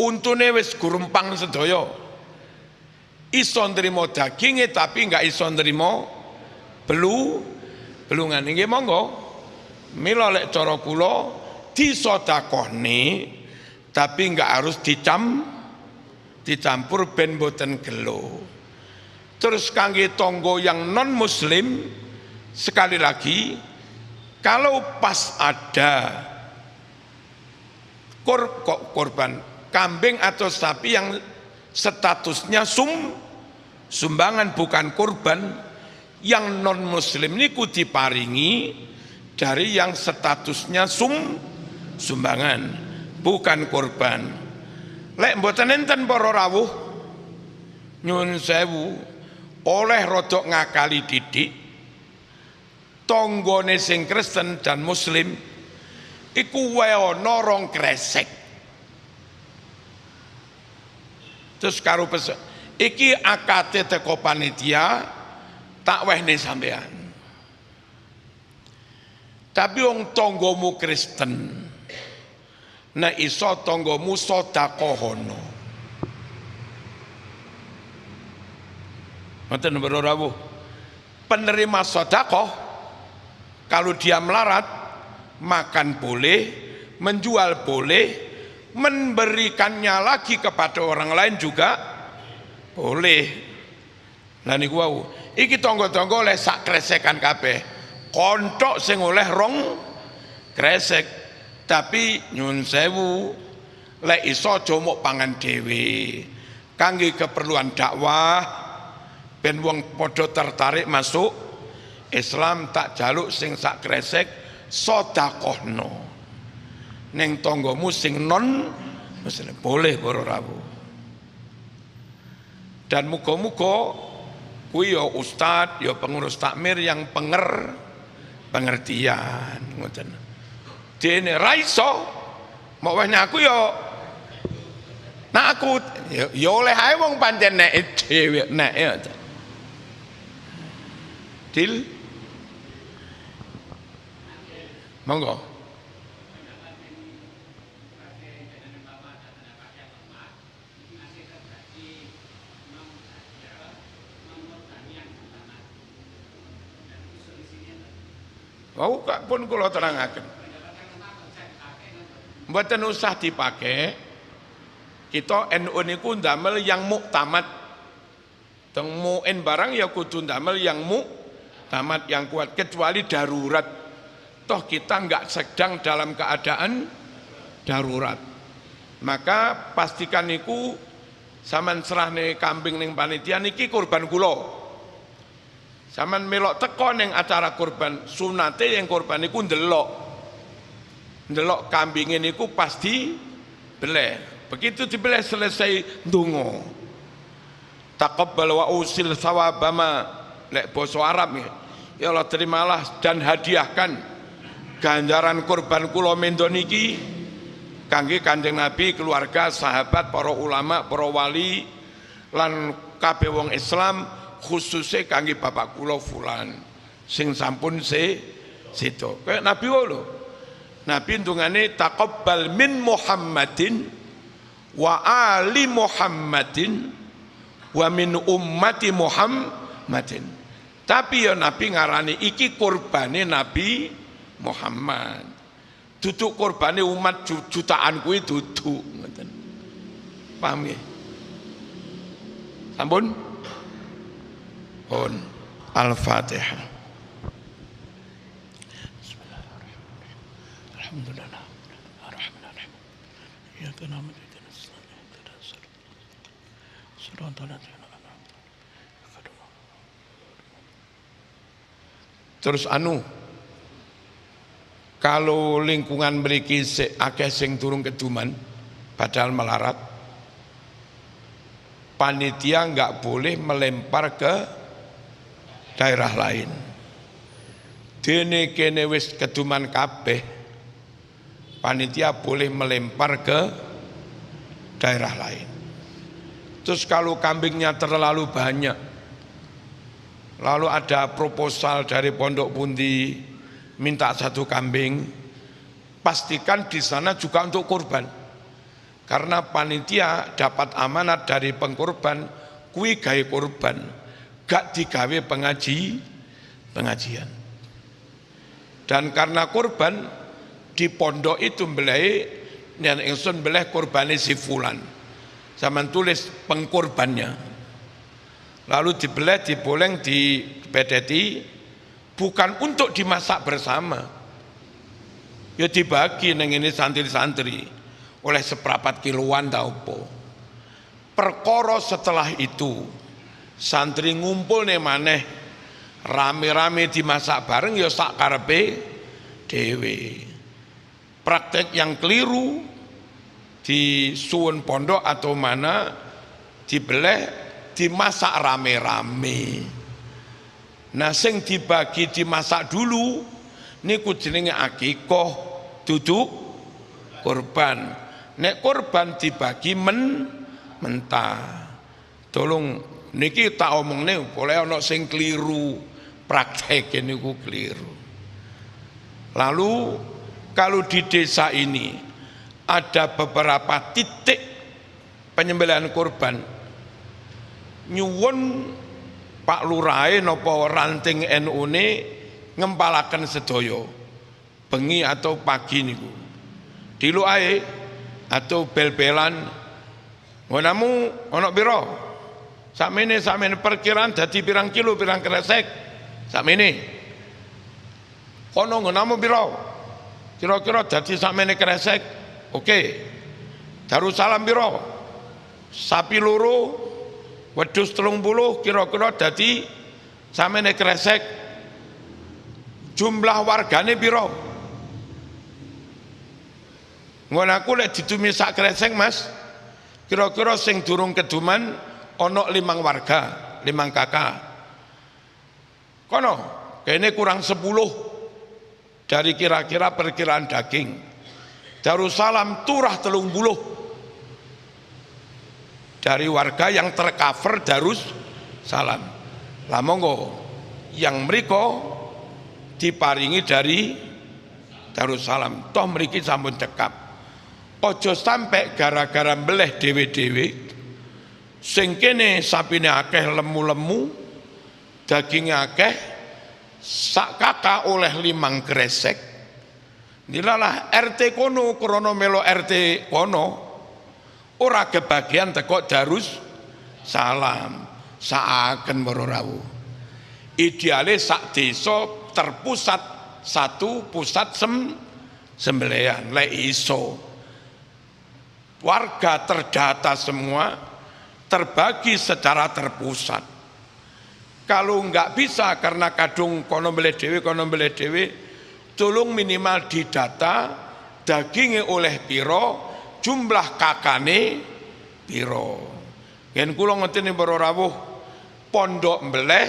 Untune wis gurumpang sedaya. Iso nrimo daginge tapi enggak iso nrimo belungan. Nggih monggo. Mila lek cara kula disedekahne tapi enggak harus dicampur ben boten gelo. Terus kangge tangga yang non muslim, sekali lagi, kalau pas ada korban kambing atau sapi yang statusnya sumbangan bukan korban, yang non muslim niku diparingi dari yang statusnya sumbangan bukan korban. Lek mboten enten para rawuh, nyun sewu, oleh rodok ngakali didik, tonggone sing Kristen dan Muslim iku wae ana rong kresek. Terus karo pesek iki akate teko panitia tak wehne sampean. Tapi wong tanggamu Kristen, nek iso tanggamu sedekahono. Ngoten rawuh. Penerima sedekah kalau dia melarat, makan boleh, menjual boleh, memberikannya lagi kepada orang lain juga boleh. Lah niku wau, iki tangga-tangga oleh sak kresekan kabeh. Kontok sing oleh rong kresek. Tapi nyun sewu, lek iso aja mok pangan dhewe. Kangge keperluan dakwah, ben wong padha tertarik masuk Islam, tak jaluk sing sak kresek sedekahno. Ning tanggamu sing non muslim boleh para rawuh. Dan muga-muga kuwi ya ustad, ya pengurus takmir yang pengertian ngoten. Dene ra iso mok weh aku ya nak aku ya oleh ae wong pancen nek dhewe nek ya. Til monggo. Mau pun kula terangaken. Mboten usah dipakai. Kita NU niku ndamel yang muktamad. Teng muin barang ya kudu ndamel yang tamat yang kuat, kecuali darurat. Toh kita enggak sedang dalam keadaan darurat. Maka pastikan niku sampean serahne kambing ning panitia niki kurban kula. Sampean melok teko ning acara kurban, sunate yang kurban niku ndelok kambinge niku pasti beleh. Begitu dibeleh selesai ndonga. Taqabbal wa usil sawabama, lek basa Arab ya Allah terimalah dan hadiahkan ganjaran kurban kula mendo niki kangge Kanjeng Nabi, keluarga, sahabat, para ulama, para wali lan kabeh wong Islam, khususnya kangge bapak kula fulan sing sampun sedo. Kayak Nabi lho. Nabi ndungane taqabbal min Muhammadin wa ali Muhammadin wa min ummati Muhammadin. Tapi ya Nabi ngarani iki kurbane Nabi Muhammad. Duduk kurbane umat jutaan kuwi duduk ngoten. Paham nggih? Sampun? On Al-Fatihah. Bismillahirrahmanirrahim. Alhamdulillah. Ar-Rahmanir-Rahim. Iyyaka na'budu wa iyyaka nasta'in. Terus kalau lingkungan mriki akeh sing durung keduman padahal melarat, panitia enggak boleh melempar ke daerah lain. Dene kene wis keduman kabeh, panitia boleh melempar ke daerah lain. Terus kalau kambingnya terlalu banyak, lalu ada proposal dari pondok pundi minta 1 kambing, pastikan di sana juga untuk kurban. Karena panitia dapat amanat dari pengkurban, kui gawe kurban, gak digawe pengajian. Dan karena kurban di pondok itu belai, dan ingsun belai kurbane si fulan. Zaman tulis pengkurbannya. Lalu dibelah, diboleng, dipedeti, bukan untuk dimasak bersama. Ya dibagi neng ini santri-santri oleh seprapat kiloan tau po. Perkara setelah itu santri ngumpul nih maneh rame-rame dimasak bareng ya sak karepe dhewe. Praktek yang keliru di suwun pondok atau mana dibeleh dimasak rame-rame. Nah sing dibagi dimasak dulu niku jenenge akikoh duduk kurban. Nek kurban dibagi mentah. Tolong niki tak omongne boleh ana sing keliru, praktek niku keliru. Lalu kalau di desa ini ada beberapa titik penyembelihan kurban, nyuwun Pak Lurahe napa ranting NU ne ngempalaken sedaya bengi atau pagi niku dilu ae atau bel-belan ngonamu ana pira sakmene perkiraan dadi pirang kilo pirang kresek sakmene kono ngonamu pira kira-kira dadi sakmene kresek. Oke, Darussalam piro? Sapi loro, wedhus 30 kira-kira dadi samene kresek. Jumlah wargane piro? Ngono aku lek ditumis sak kresek Mas, kira-kira sing durung keduman ana 5 warga, 5 kakak. Kono, kene kurang 10 dari kira-kira perkiraan daging. Darussalam turah 30 dari warga yang tercover Darussalam. Lah monggo yang mriko diparingi dari Darussalam. Toh mriki sampun cekap. Ojo sampai gara-gara mbeleh dhewe-dhewe sing kene sapine akeh lemu-lemu, dagingnya akeh, sak kakak oleh 5 kresek. Dilalah RT kono krono melo RT kono ora kebagian teko Darussalam saaken para rawuh. Ideale sak desa terpusat satu pusat sembelihan lek iso. Warga terdata semua terbagi secara terpusat. Kalau enggak bisa karena kadung kono mbeleh dhewe tolong minimal didata dagingnya oleh piro, jumlah kakane piro. Yen kula ngoten para rawuh, pondok mbeleh,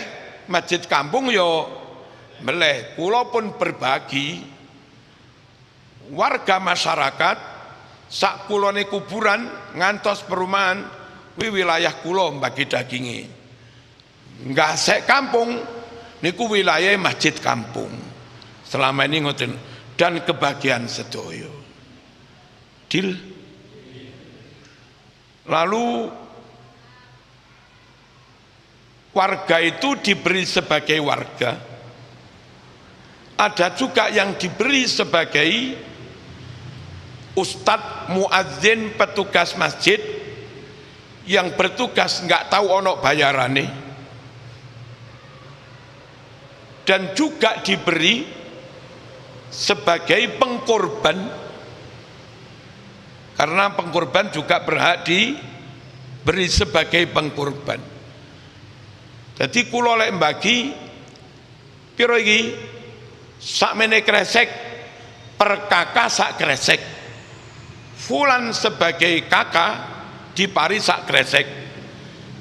masjid kampung yo mbeleh. Kula pun berbagi warga masyarakat sak kulone kuburan ngantos perumahan wi wilayah kula bagi dagingnya. Enggak sek kampung niku wilayah masjid kampung. Selama ini ngoten dan kebagian sedoyo. Deal. Lalu warga itu diberi sebagai warga, ada juga yang diberi sebagai ustadz, muadzin, petugas masjid yang bertugas nggak tahu ono bayarane, dan juga diberi sebagai pengkorban, karena pengkorban juga berhak diberi sebagai pengkorban. Jadi kula lek mbagi piro iki sakmene kresek per kakak sak kresek, fulan sebagai kakak dipari sak kresek.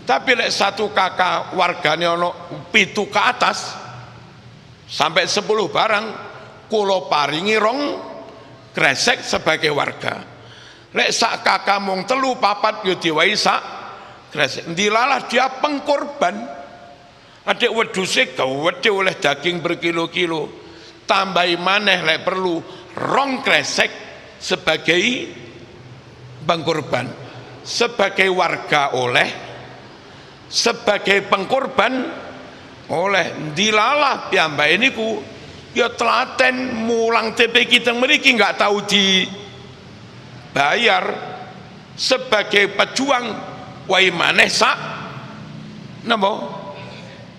Tapi lek satu kakak wargane ono 7 ke atas sampai 10 barang, kula paringi 2 kresek sebagai warga. Lek sak kakak mung 3 4 yo diwai sak kresek. Ndilalah dia pengkorban. Adik wedhuse gawedhe oleh daging berkilo-kilo, tambahi maneh lek perlu 2 kresek sebagai pengkorban. Sebagai warga oleh, sebagai pengkorban oleh. Ndilalah piyambake niku ya telaten mulang TPQ teng mriki nggak tahu dibayar sebagai pejuang, wae maneh sak napa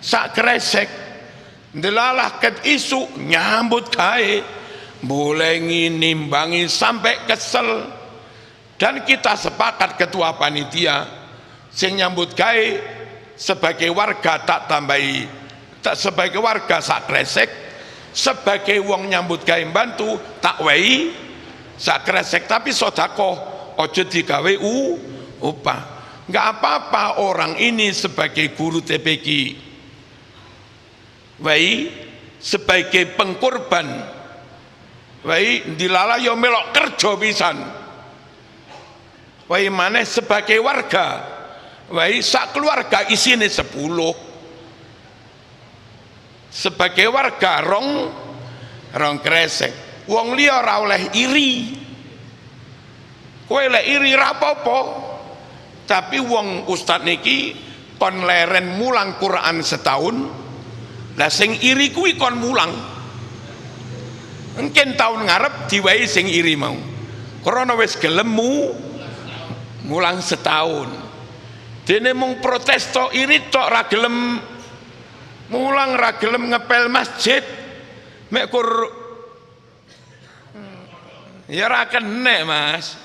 sak kresek. Ndelalah ket isu nyambut gawe boleh nimbangi sampai kesel, dan kita sepakat ketua panitia sing nyambut gawe sebagai warga tak tambahi, tak sebagai warga sak kresek, sebagai wong nyambut gawe bantu tak wehi sak kresek. Tapi sedekah ojo digawe upah. Enggak apa-apa orang ini sebagai guru TPQ, wai sebagai pengkorban, wai dilala yo melok kerja pisan, wai maneh sebagai warga, wai sak keluarga isine 10, sebagai warga rong kresek. Wong liya ora oleh iri, kowe lek iri ra apa-apa, tapi wong ustad niki kon leren mulang Quran setahun. Lah sing iri kuwi kon mulang. Mungkin tahun ngarep diwai sing iri mau. Karena wis gelem mulang setahun. Dene mung protes tok iri tok ra gelem mulang, ra gelem ngepel masjid. Mek kur ya ra kene, Mas.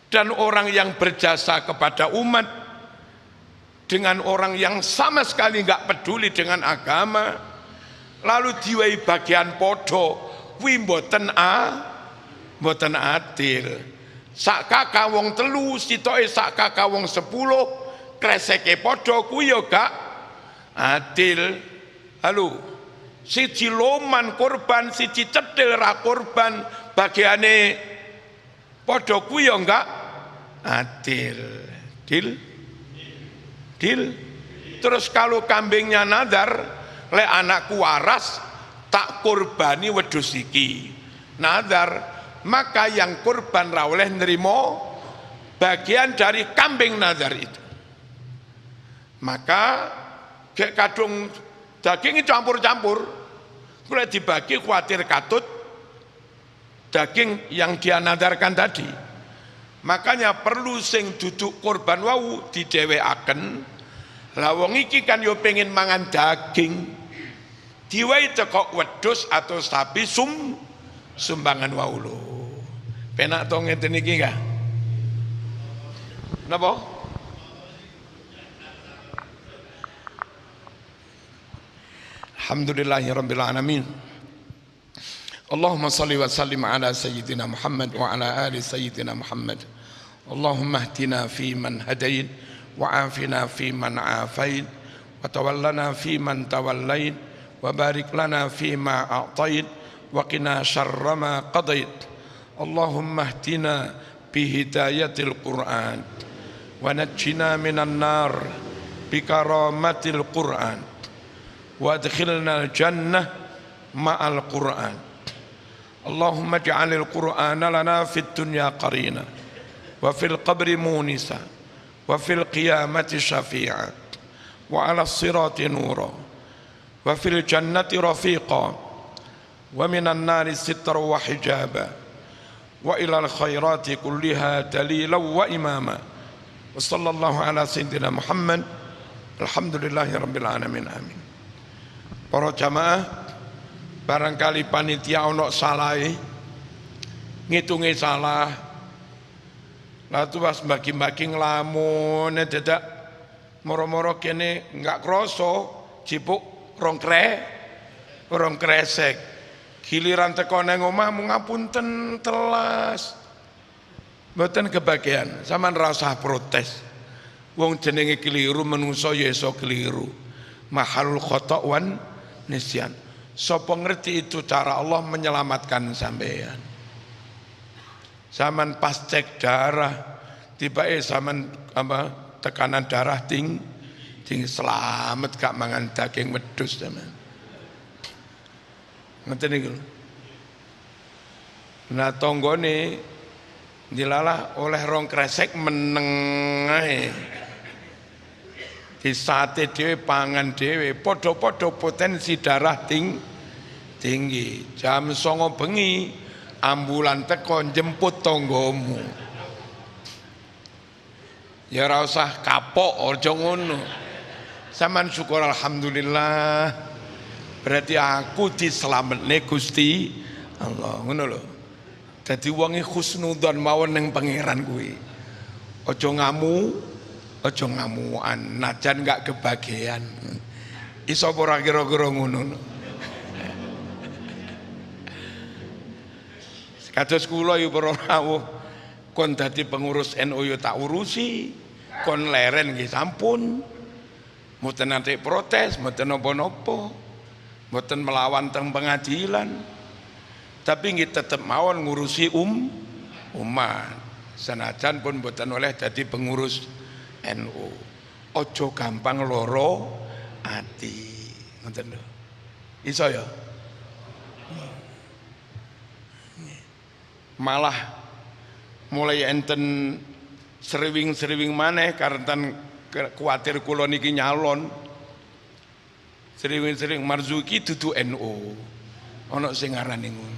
Dan orang yang berjasa kepada umat dengan orang yang sama sekali nggak peduli dengan agama, lalu diwai bagian podo, kuwi mboten adil. Sak kakak wong 3, sitoke sak kakak wong 10, kreseke podo, kuwi yo gak adil. Halo, siji loman korban, siji cedhil ra korban, bagiane podo kuwi yo gak adil. Deal. Terus kalau kambingnya nadar, le anakku waras tak korbani wedhus iki nadar, maka yang korban ra oleh nerimo bagian dari kambing nadar itu. Maka gek kadung daging campur-campur, kula dibagi khawatir katut daging yang dia nadarkan tadi. Makanya perlu sing duduk korban wau didhewekaken. Lah wong iki kan yo pengen mangan daging, diwai teko wedhus atau sapi sumbangan wau lho. Penak to ngeten iki enggak? Napa? Alhamdulillahirabbil alamin. Allahumma salli wa sallim ala sayyidina Muhammad wa ala ali sayyidina Muhammad. Allahumma ihdina fi man hadait wa afina fi man afait wa tawallana fi man tawallait wa barik lana fi ma a'tait wa qina syarra ma qadait. Allahumma ihdina bi hidayatil Qur'an wa najjina minan nar bi karamatil Qur'an wa adkhilna al jannah ma'al Qur'an. Allahumma ij'alil Qur'ana lana fid dunya qarina wa fil qabri munisa wa fil qiyamati syafi'a wa 'ala sirati nura wa fil jannati rafiqa wa minan nari sitra wa hijaba wa ilal khairati kulliha dalilan wa imama wa sallallahu ala sayyidina Muhammad alhamdulillahi rabbil alamin amin. Para jamaah, barangkali panitia ono salah ngitungi salah lalu pas bagi-bagi ngelamun dadak moro-moro kene enggak kroso cipuk rong kresek giliran teko nang omah mung ngapunten telas mboten kebagian sampean ra usah protes wong jenenge keliru menungso ya iso keliru mahalul khata' wan nisyan sapa ngerti itu cara Allah menyelamatkan sampean zaman pas cek darah tiba-tiba zaman tekanan darah tinggi selamat gak mangan daging wedhus sampean ngeten niku. Nah tanggane dilalah oleh rong kresek meneng ae. Disate dhewe pangan dhewe padha-padha potensi darah tinggi. Jam 09.00 bengi ambulan teko jemput tanggamu. Ya ora usah kapok aja ngono. Saman syukur alhamdulillah. Berarti aku diselametne Gusti Allah ngono lho. Dadi wonge husnudzon mawon ning pangeran kuwi. Aja ngamuan, najan gak kebagian. Iso ora kira-kira ngono. Kados kula yo para rawuh kon dadi pengurus NU yo tak urusi, kon leren nggih sampun. Mboten nate protes, mboten napa-napa. Mboten melawan teng pengadilan tapi nggih tetep mawon ngurusi umat senajan pun mboten oleh dadi pengurus NU. Ojo gampang loro ati ngoten lho iso ya malah mulai enten sriwing-sriwing maneh karentan kuwatir kula niki nyalon sering-sering Marzuki dudu NU ana sing ngarani ngono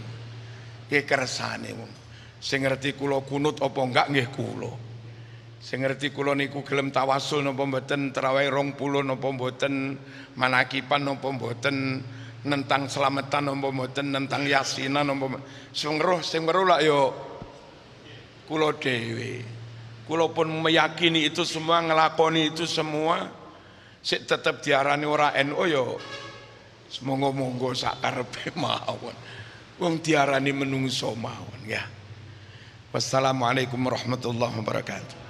iki kersane ngono sing ngerti kula kunut apa enggak nggih kula sing ngerti kula niku gelem tawasul napa mboten tarawih 20 napa mboten manakipan napa mboten nentang selamatan napa mboten nentang yasinan napa sing weruh lak ya kula dhewe kula pun meyakini itu semua ngelakoni itu semua sik tetep diarani ora NU yo monggo-monggo sak karepe mawon wong diarani menungso mawon ya. Wassalamualaikum warahmatullahi wabarakatuh.